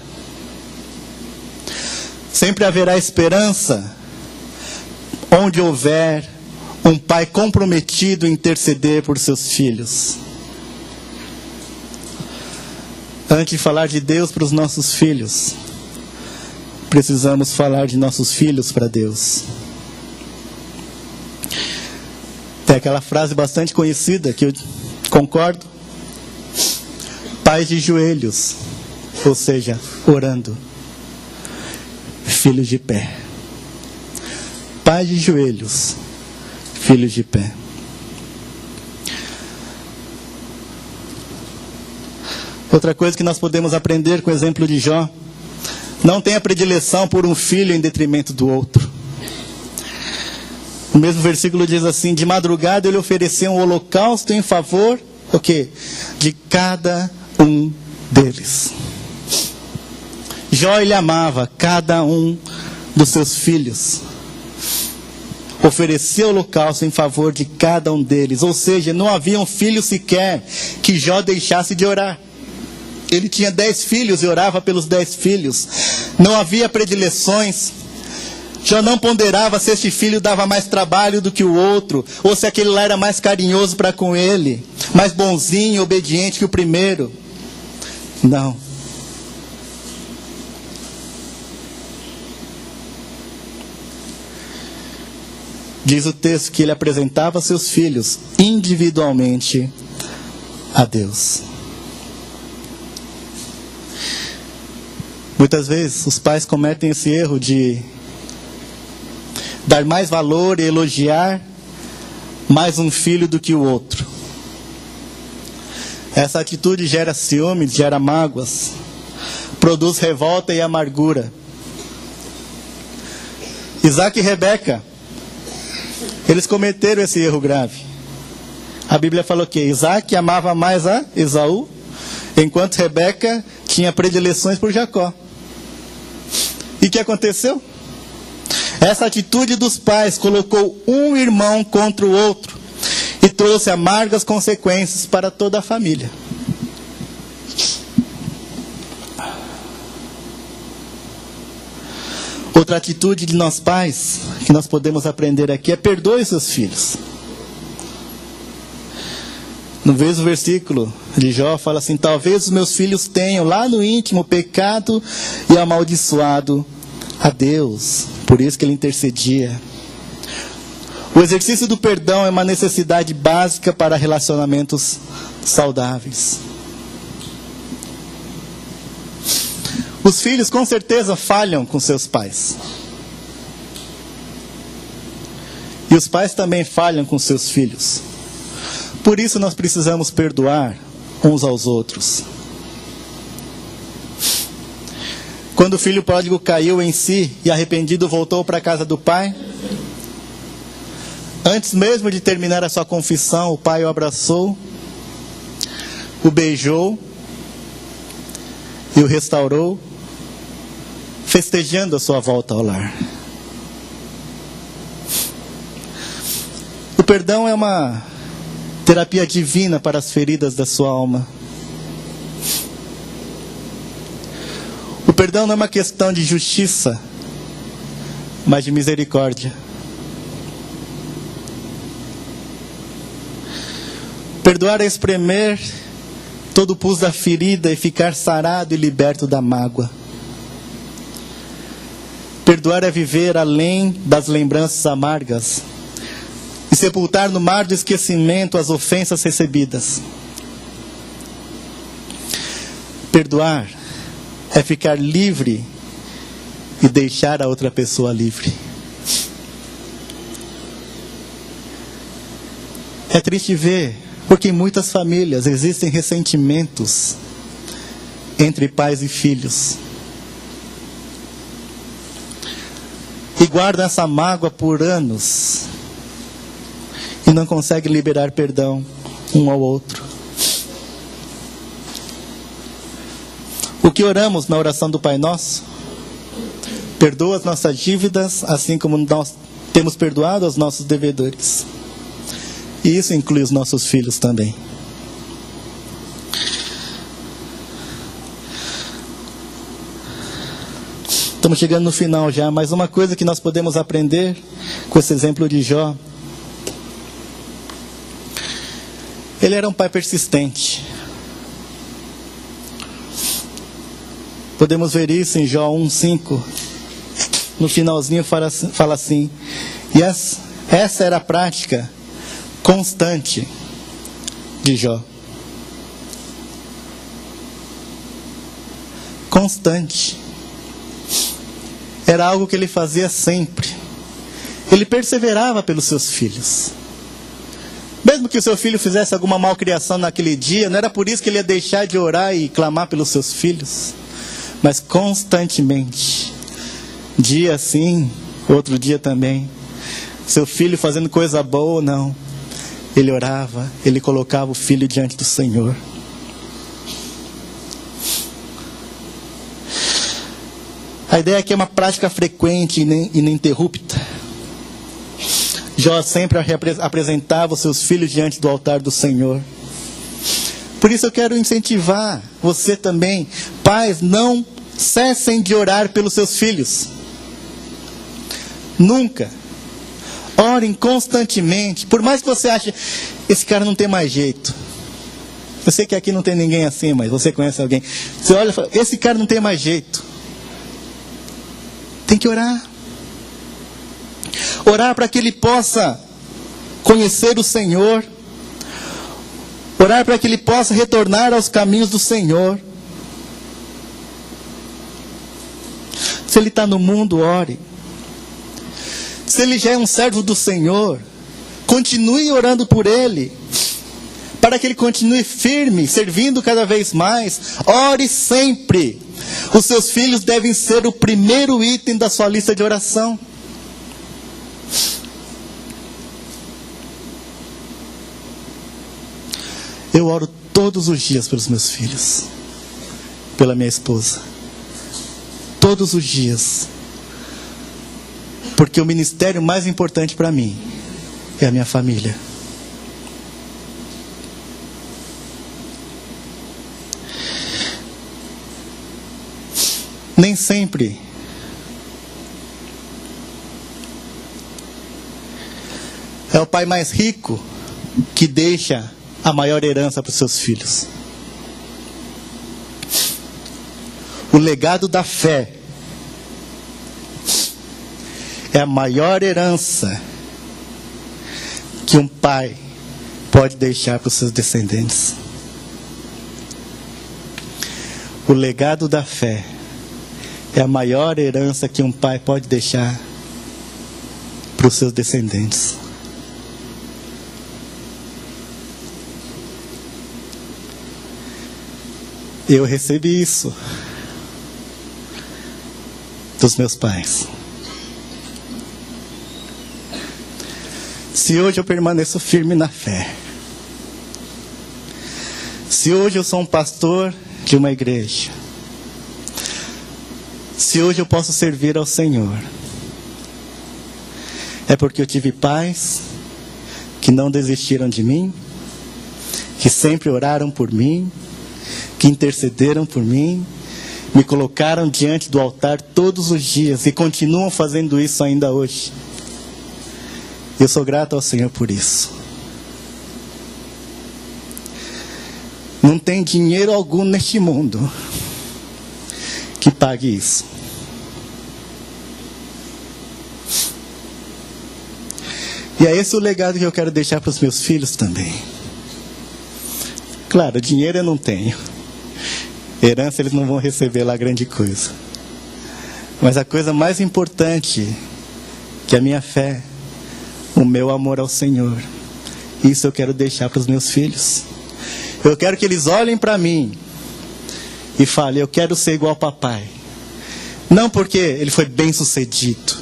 Sempre haverá esperança onde houver um pai comprometido em interceder por seus filhos. Antes de falar de Deus para os nossos filhos, precisamos falar de nossos filhos para Deus. Tem aquela frase bastante conhecida que eu concordo. Pais de joelhos, ou seja, orando. Filhos de pé. Pais de joelhos, filhos de pé. Outra coisa que nós podemos aprender com o exemplo de Jó: não tenha predileção por um filho em detrimento do outro. O mesmo versículo diz assim: de madrugada ele ofereceu um holocausto em favor, o quê? De cada um deles. Jó, ele amava cada um dos seus filhos. Ofereceu holocausto em favor de cada um deles. Ou seja, não havia um filho sequer que Jó deixasse de orar. Ele tinha 10 filhos e orava pelos 10 filhos. Não havia predileções. Jó não ponderava se este filho dava mais trabalho do que o outro, ou se aquele lá era mais carinhoso para com ele, mais bonzinho, obediente que o primeiro. Não. Diz o texto que ele apresentava seus filhos individualmente a Deus. Muitas vezes os pais cometem esse erro de dar mais valor e elogiar mais um filho do que o outro. Essa atitude gera ciúmes, gera mágoas, produz revolta e amargura. Isaac e Rebeca, eles cometeram esse erro grave. A Bíblia falou que Isaac amava mais a Esaú, enquanto Rebeca tinha predileções por Jacó. E o que aconteceu? Essa atitude dos pais colocou um irmão contra o outro e trouxe amargas consequências para toda a família. Outra atitude de nós pais, que nós podemos aprender aqui, é perdoe seus filhos. No mesmo versículo de Jó fala assim: talvez os meus filhos tenham lá no íntimo pecado e amaldiçoado a Deus. Por isso que ele intercedia. O exercício do perdão é uma necessidade básica para relacionamentos saudáveis. Os filhos com certeza falham com seus pais. E os pais também falham com seus filhos. Por isso nós precisamos perdoar uns aos outros. Quando o filho pródigo caiu em si e arrependido voltou para a casa do pai, antes mesmo de terminar a sua confissão, o pai o abraçou, o beijou e o restaurou, festejando a sua volta ao lar. O perdão é uma terapia divina para as feridas da sua alma. O perdão não é uma questão de justiça, mas de misericórdia. Perdoar é espremer todo o pus da ferida e ficar sarado e liberto da mágoa. Perdoar é viver além das lembranças amargas e sepultar no mar do esquecimento as ofensas recebidas. Perdoar é ficar livre e deixar a outra pessoa livre. É triste ver, porque em muitas famílias existem ressentimentos entre pais e filhos. E guardam essa mágoa por anos e não conseguem liberar perdão um ao outro. O que oramos na oração do Pai Nosso? Perdoa as nossas dívidas, assim como nós temos perdoado aos nossos devedores. E isso inclui os nossos filhos também. Estamos chegando no final já, mas uma coisa que nós podemos aprender com esse exemplo de Jó. Ele era um pai persistente. Podemos ver isso em Jó 1:5. No finalzinho fala assim: e essa era a prática constante de Jó. Constante. Era algo que ele fazia sempre. Ele perseverava pelos seus filhos. Mesmo que o seu filho fizesse alguma malcriação naquele dia, não era por isso que ele ia deixar de orar e clamar pelos seus filhos. Mas constantemente, dia sim, outro dia também, seu filho fazendo coisa boa ou não, ele orava, ele colocava o filho diante do Senhor. A ideia aqui é uma prática frequente e ininterrupta. Jó sempre apresentava os seus filhos diante do altar do Senhor. Por isso eu quero incentivar você também. Pais, não cessem de orar pelos seus filhos. Nunca. Orem constantemente. Por mais que você ache, esse cara não tem mais jeito. Eu sei que aqui não tem ninguém assim, mas você conhece alguém. Você olha e fala, esse cara não tem mais jeito. Tem que orar. Orar para que ele possa conhecer o Senhor. Orar para que ele possa retornar aos caminhos do Senhor. Se ele está no mundo, ore. Se ele já é um servo do Senhor, continue orando por ele, para que ele continue firme, servindo cada vez mais. Ore sempre. Os seus filhos devem ser o primeiro item da sua lista de oração. Eu oro todos os dias pelos meus filhos, pela minha esposa. Todos os dias. Porque o ministério mais importante para mim é a minha família. Nem sempre é o pai mais rico que deixa a maior herança para os seus filhos. O legado da fé é a maior herança que um pai pode deixar para os seus descendentes. O legado da fé é a maior herança que um pai pode deixar para os seus descendentes. Eu recebi isso dos meus pais. Se hoje eu permaneço firme na fé, se hoje eu sou um pastor de uma igreja, se hoje eu posso servir ao Senhor, é porque eu tive pais que não desistiram de mim, que sempre oraram por mim, que intercederam por mim, me colocaram diante do altar todos os dias e continuam fazendo isso ainda hoje. Eu sou grato ao Senhor por isso. Não tem dinheiro algum neste mundo que pague isso. E é esse o legado que eu quero deixar para os meus filhos também. Claro, dinheiro eu não tenho. Herança eles não vão receber lá grande coisa. Mas a coisa mais importante, que a minha fé, o meu amor ao Senhor, isso eu quero deixar para os meus filhos. Eu quero que eles olhem para mim e falem, eu quero ser igual ao papai. Não porque ele foi bem sucedido,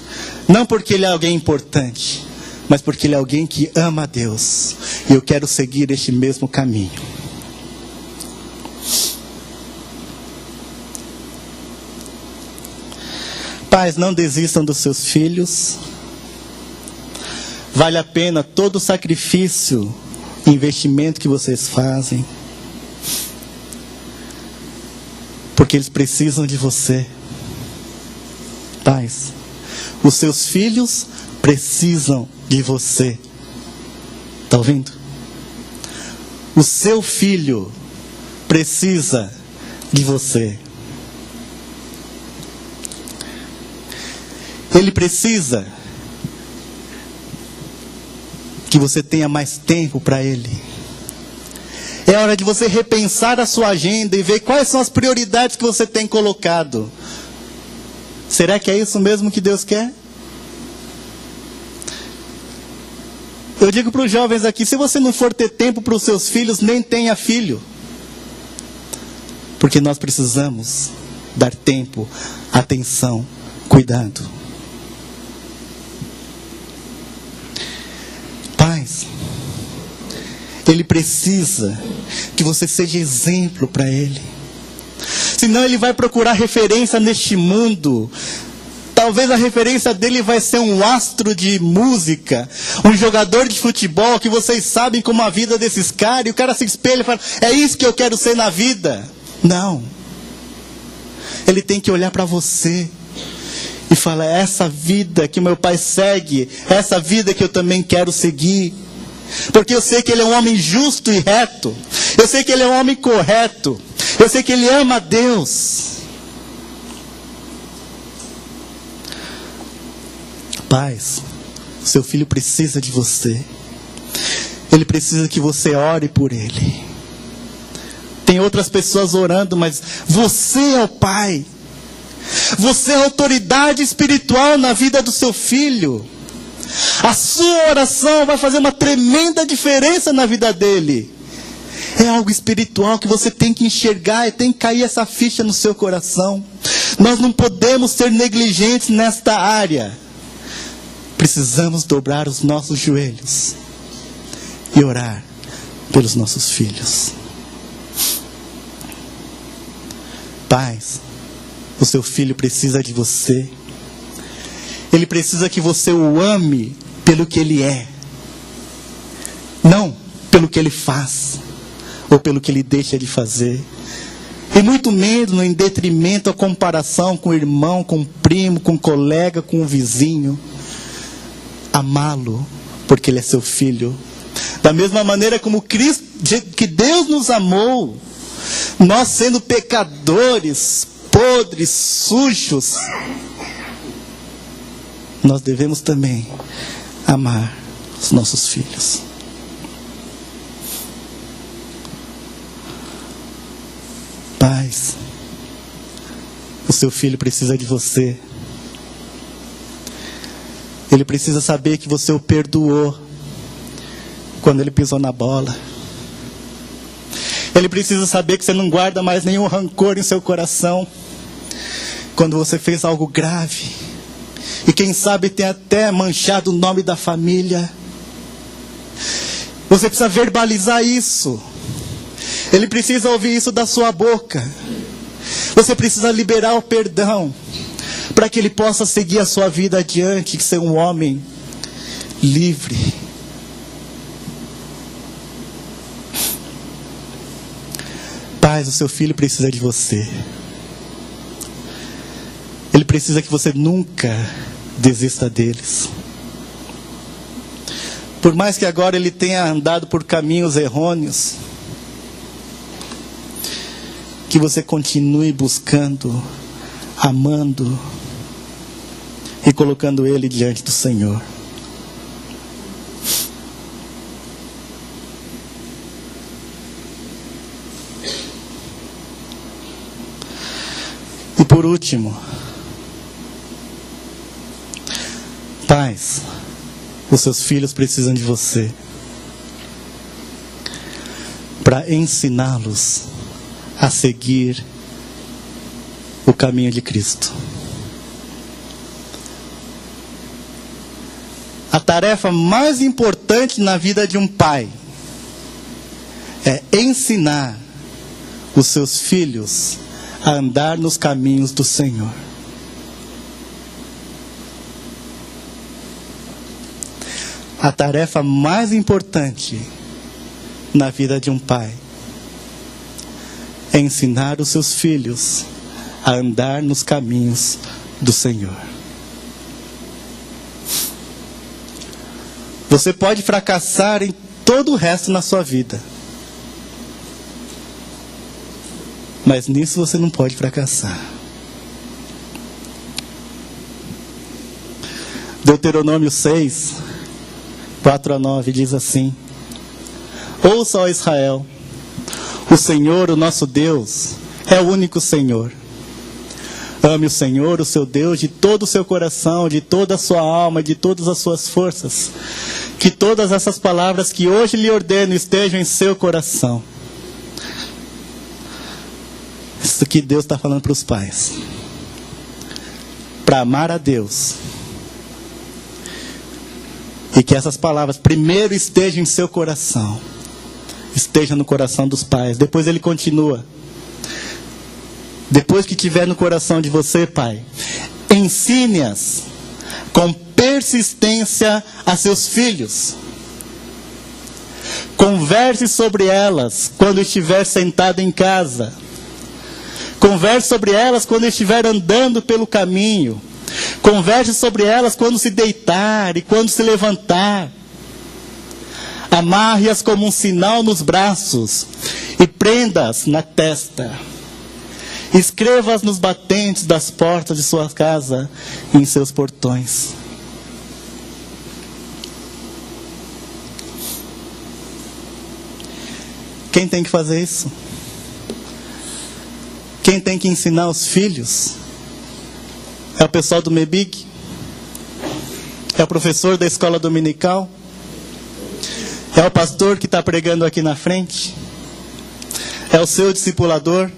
não porque ele é alguém importante, mas porque ele é alguém que ama a Deus. E eu quero seguir este mesmo caminho. Pais, não desistam dos seus filhos. Vale a pena todo o sacrifício e investimento que vocês fazem. Porque eles precisam de você. Pais, os seus filhos precisam de você. Está ouvindo? O seu filho precisa de você. Ele precisa que você tenha mais tempo para ele. É hora de você repensar a sua agenda e ver quais são as prioridades que você tem colocado. Será que é isso mesmo que Deus quer? Eu digo para os jovens aqui, se você não for ter tempo para os seus filhos, nem tenha filho. Porque nós precisamos dar tempo, atenção, cuidado. Pais, ele precisa que você seja exemplo para ele. Senão ele vai procurar referência neste mundo. Talvez a referência dele vai ser um astro de música, um jogador de futebol, que vocês sabem como a vida desses caras, e o cara se espelha e fala, é isso que eu quero ser na vida. Não. Ele tem que olhar para você e falar, é essa vida que meu pai segue, é essa vida que eu também quero seguir. Porque eu sei que ele é um homem justo e reto. Eu sei que ele é um homem correto. Eu sei que ele ama a Deus. Pais, seu filho precisa de você. Ele precisa que você ore por ele. Tem outras pessoas orando, mas você é o pai. Você é a autoridade espiritual na vida do seu filho. A sua oração vai fazer uma tremenda diferença na vida dele. É algo espiritual que você tem que enxergar e tem que cair essa ficha no seu coração. Nós não podemos ser negligentes nesta área. Precisamos dobrar os nossos joelhos e orar pelos nossos filhos. Pais, o seu filho precisa de você. Ele precisa que você o ame pelo que ele é, não pelo que ele faz ou pelo que ele deixa de fazer. E muito menos em detrimento à comparação com o irmão, com o primo, com o colega, com o vizinho. Amá-lo porque ele é seu filho. Da mesma maneira como Cristo, que Deus nos amou, nós sendo pecadores, podres, sujos, nós devemos também amar os nossos filhos. Pais, o seu filho precisa de você. Ele precisa saber que você o perdoou quando ele pisou na bola. Ele precisa saber que você não guarda mais nenhum rancor em seu coração quando você fez algo grave. E quem sabe tem até manchado o nome da família. Você precisa verbalizar isso. Ele precisa ouvir isso da sua boca. Você precisa liberar o perdão para que ele possa seguir a sua vida adiante, e ser um homem livre. Pais, o seu filho precisa de você. Ele precisa que você nunca desista deles. Por mais que agora ele tenha andado por caminhos errôneos, que você continue buscando, amando, e colocando ele diante do Senhor. Por último, pais, os seus filhos precisam de você para ensiná-los a seguir o caminho de Cristo. A tarefa mais importante na vida de um pai é ensinar os seus filhos a andar nos caminhos do Senhor. A tarefa mais importante na vida de um pai é ensinar os seus filhos a andar nos caminhos do Senhor. Você pode fracassar em todo o resto na sua vida, mas nisso você não pode fracassar. Deuteronômio 6, 4-9 diz assim: ouça, ó Israel, o Senhor, o nosso Deus, é o único Senhor. Ame o Senhor, o seu Deus, de todo o seu coração, de toda a sua alma, de todas as suas forças. Que todas essas palavras que hoje lhe ordeno estejam em seu coração. Isso que Deus está falando para os pais. Para amar a Deus. E que essas palavras primeiro estejam em seu coração. Esteja no coração dos pais. Depois ele continua. Depois que estiver no coração de você, pai, ensine-as com persistência a seus filhos. Converse sobre elas quando estiver sentado em casa. Converse sobre elas quando estiver andando pelo caminho. Converse sobre elas quando se deitar e quando se levantar. Amarre-as como um sinal nos braços e prenda-as na testa. Escreva-as nos batentes das portas de sua casa e em seus portões. Quem tem que fazer isso? Quem tem que ensinar os filhos? É o pessoal do MEBIG? É o professor da escola dominical? É o pastor que está pregando aqui na frente? É o seu discipulador?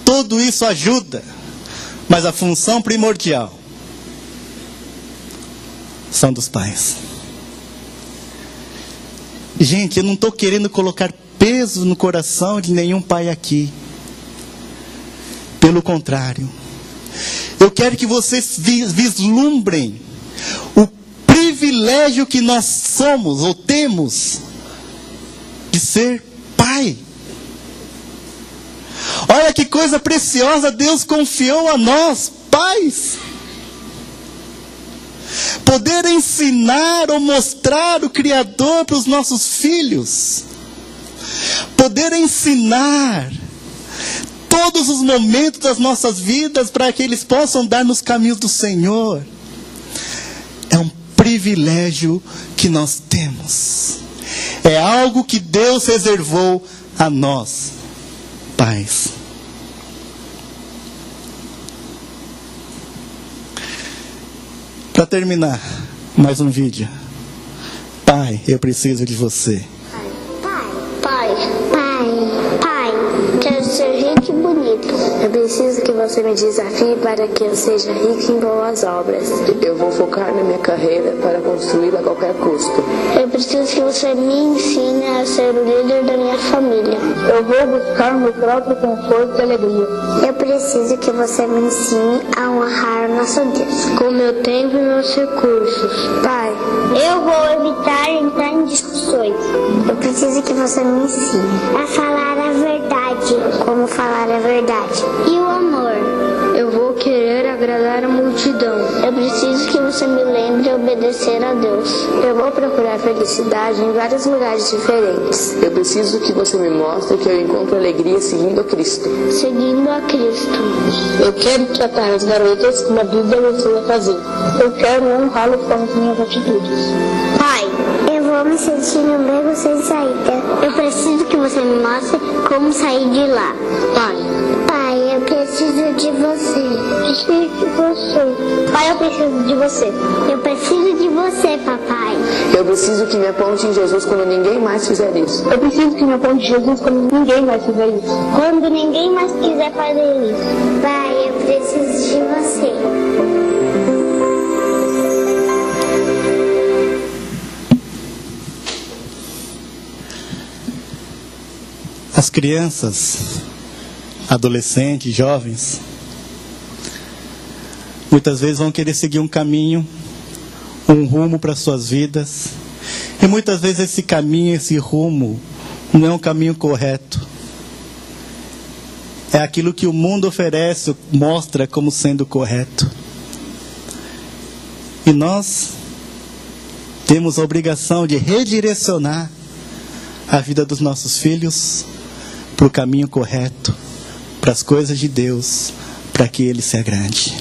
Tudo isso ajuda, mas a função primordial são dos pais. Gente, eu não estou querendo colocar peso no coração de nenhum pai aqui. Pelo contrário, eu quero que vocês vislumbrem o privilégio que nós somos ou temos de ser pai. Olha que coisa preciosa Deus confiou a nós, pais. Poder ensinar ou mostrar o Criador para os nossos filhos. Poder ensinar todos os momentos das nossas vidas para que eles possam andar nos caminhos do Senhor. É um privilégio que nós temos. É algo que Deus reservou a nós, pais. Para terminar, mais um vídeo. Pai, eu preciso de você. Pai, quero ser rico e bonito. Eu preciso que você me desafie para que eu seja rico em boas obras. Eu vou focar na minha carreira para construí-la a qualquer custo. Eu preciso que você me ensine a ser o líder da minha família. Eu vou buscar meu próprio conforto e alegria. Eu preciso que você me ensine a honrar o nosso Deus com meu tempo e meus recursos. Pai, eu vou evitar entrar em discussões. Eu preciso que você me ensine a falar a verdade, como falar a verdade. E o amor. Eu vou querer agradar a multidão. Eu preciso que você me lembre de obedecer a Deus. Eu vou procurar felicidade em vários lugares diferentes. Eu preciso que você me mostre que eu encontro alegria seguindo a Cristo. Seguindo a Cristo. Eu quero tratar as garotas como a Bíblia me ensina a fazer. Eu quero honrá-lo com as minhas atitudes. Pai, eu vou vou me sentir no beco sem saída. Eu preciso que você me mostre como sair de lá. Pai, eu preciso de você. Preciso de você. Pai, eu preciso de você. Eu preciso de você, papai. Eu preciso que me aponte em Jesus quando ninguém mais fizer isso. Eu preciso que me aponte Jesus quando ninguém mais fizer isso. Quando ninguém mais quiser fazer isso. Pai, eu preciso de você. As crianças, adolescentes, jovens, muitas vezes vão querer seguir um caminho, um rumo para suas vidas. E muitas vezes esse caminho, esse rumo, não é um caminho correto. É aquilo que o mundo oferece, mostra como sendo correto. E nós temos a obrigação de redirecionar a vida dos nossos filhos para o caminho correto, para as coisas de Deus, para que Ele se agrade.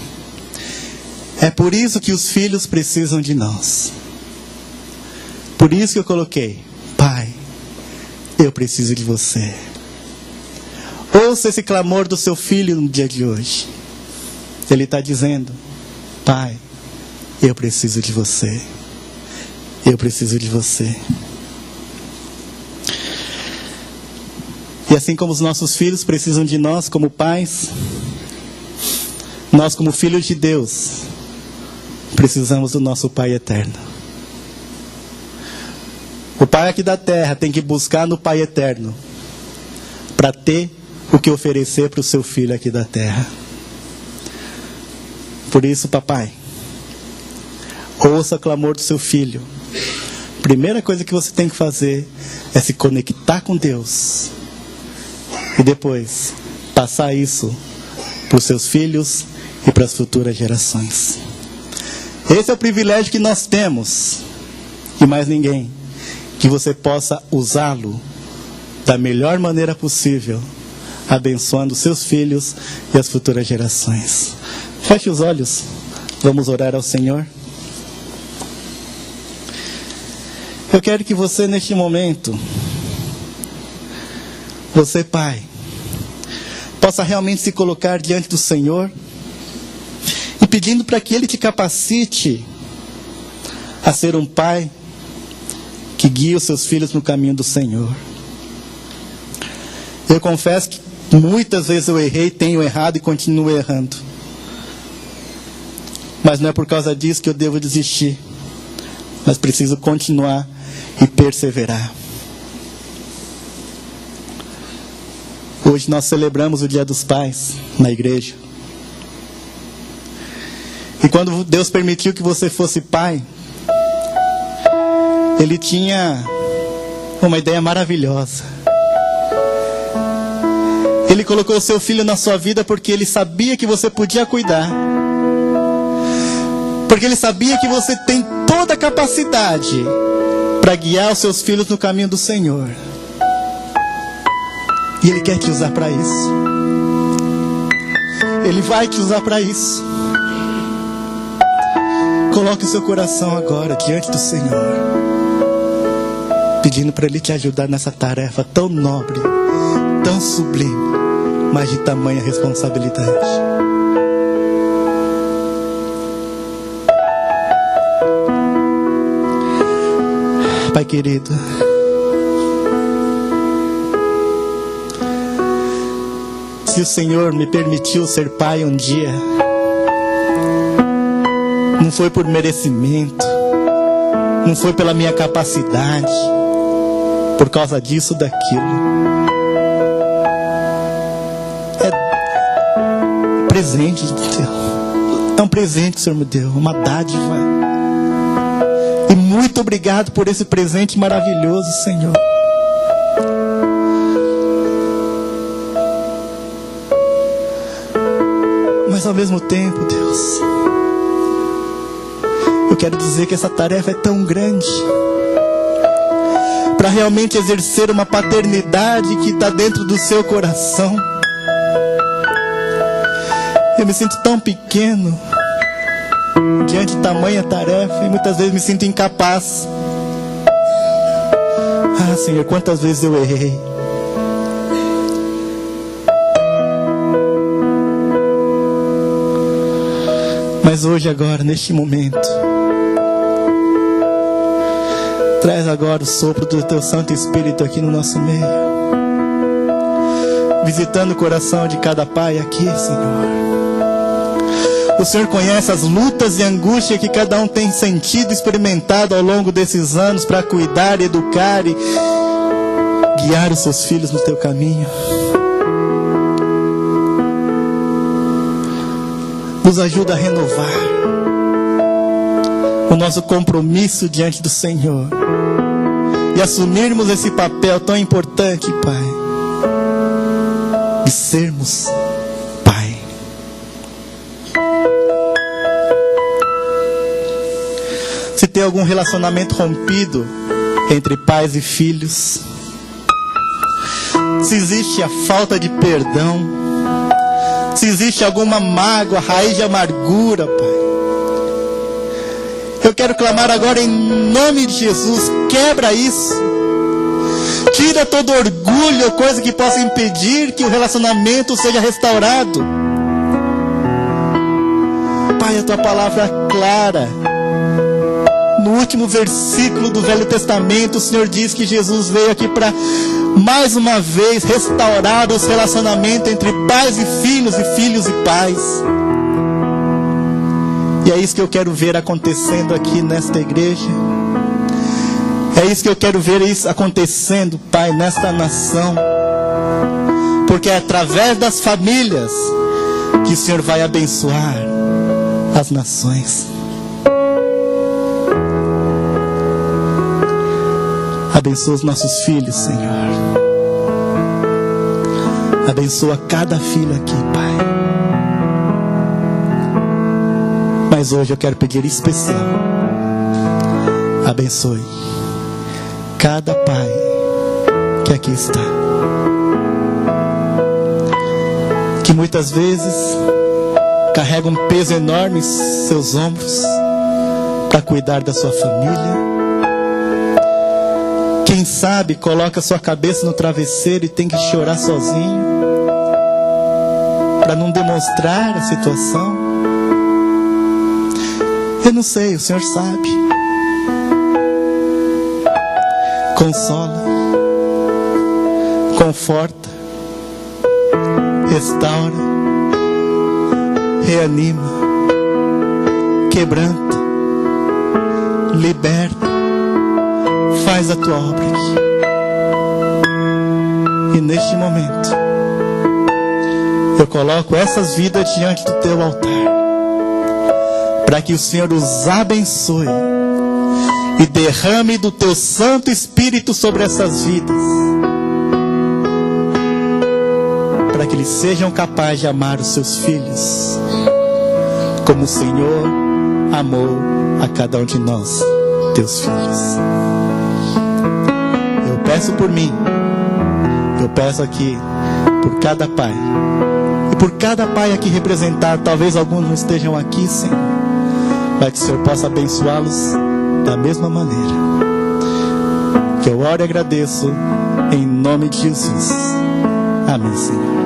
É por isso que os filhos precisam de nós. Por isso que eu coloquei: Pai, eu preciso de você. Ouça esse clamor do seu filho no dia de hoje. Ele está dizendo: Pai, eu preciso de você. Eu preciso de você. E assim como os nossos filhos precisam de nós como pais, nós como filhos de Deus, precisamos do nosso Pai eterno. O Pai aqui da terra tem que buscar no Pai eterno para ter o que oferecer para o seu filho aqui da terra. Por isso, papai, ouça o clamor do seu filho. Primeira coisa que você tem que fazer é se conectar com Deus. E depois, passar isso para os seus filhos e para as futuras gerações. Esse é o privilégio que nós temos. E mais ninguém. Que você possa usá-lo da melhor maneira possível, abençoando os seus filhos e as futuras gerações. Feche os olhos. Vamos orar ao Senhor. Eu quero que você, neste momento, você, pai, possa realmente se colocar diante do Senhor e pedindo para que Ele te capacite a ser um pai que guia os seus filhos no caminho do Senhor. Eu confesso que muitas vezes eu errei, tenho errado e continuo errando. Mas não é por causa disso que eu devo desistir. Mas preciso continuar e perseverar. Hoje nós celebramos o Dia dos Pais na igreja. E quando Deus permitiu que você fosse pai, Ele tinha uma ideia maravilhosa. Ele colocou o seu filho na sua vida porque Ele sabia que você podia cuidar. Porque Ele sabia que você tem toda a capacidade para guiar os seus filhos no caminho do Senhor. E Ele quer te usar para isso. Ele vai te usar para isso. Coloque o seu coração agora diante do Senhor, pedindo para Ele te ajudar nessa tarefa tão nobre, tão sublime, mas de tamanha responsabilidade. Pai querido, se o Senhor me permitiu ser pai um dia, não foi por merecimento, não foi pela minha capacidade, por causa disso ou daquilo. É presente de Deus. É um presente que o Senhor me deu, uma dádiva. E muito obrigado por esse presente maravilhoso, Senhor. Mas ao mesmo tempo, Deus, eu quero dizer que essa tarefa é tão grande, para realmente exercer uma paternidade que está dentro do seu coração. Eu me sinto tão pequeno diante de tamanha tarefa e muitas vezes me sinto incapaz. Ah, Senhor, quantas vezes eu errei. Mas hoje, agora, neste momento, traz agora o sopro do Teu Santo Espírito aqui no nosso meio, visitando o coração de cada pai aqui, Senhor. O Senhor conhece as lutas e angústias que cada um tem sentido, experimentado ao longo desses anos para cuidar, educar e guiar os seus filhos no Teu caminho. Nos ajuda a renovar o nosso compromisso diante do Senhor e assumirmos esse papel tão importante, Pai, de sermos Pai. Se tem algum relacionamento rompido entre pais e filhos, se existe a falta de perdão, se existe alguma mágoa, raiz de amargura, Pai, eu quero clamar agora em nome de Jesus, quebra isso. Tira todo orgulho, coisa que possa impedir que o relacionamento seja restaurado. Pai, a Tua palavra é clara. No último versículo do Velho Testamento, o Senhor diz que Jesus veio aqui para, mais uma vez, restaurar os relacionamentos entre pais e filhos e pais. E é isso que eu quero ver acontecendo aqui nesta igreja. É isso que eu quero ver isso acontecendo, Pai, nesta nação. Porque é através das famílias que o Senhor vai abençoar as nações. Abençoa os nossos filhos, Senhor. Abençoa cada filho aqui, Pai. Mas hoje eu quero pedir especial. Abençoe cada pai que aqui está, que muitas vezes carrega um peso enorme em seus ombros para cuidar da sua família. Quem sabe coloca sua cabeça no travesseiro e tem que chorar sozinho para não demonstrar a situação. Eu não sei, o Senhor sabe. Consola, conforta, restaura, reanima, quebranta, liberta, faz a Tua obra aqui. E neste momento eu coloco essas vidas diante do Teu altar, para que o Senhor os abençoe e derrame do Teu Santo Espírito sobre essas vidas, para que eles sejam capazes de amar os seus filhos como o Senhor amou a cada um de nós, Teus filhos. Eu peço por mim, eu peço aqui por cada pai, e por cada pai aqui representado. Talvez alguns não estejam aqui, Senhor, para que o Senhor possa abençoá-los da mesma maneira. Que eu oro e agradeço em nome de Jesus. Amém, Senhor.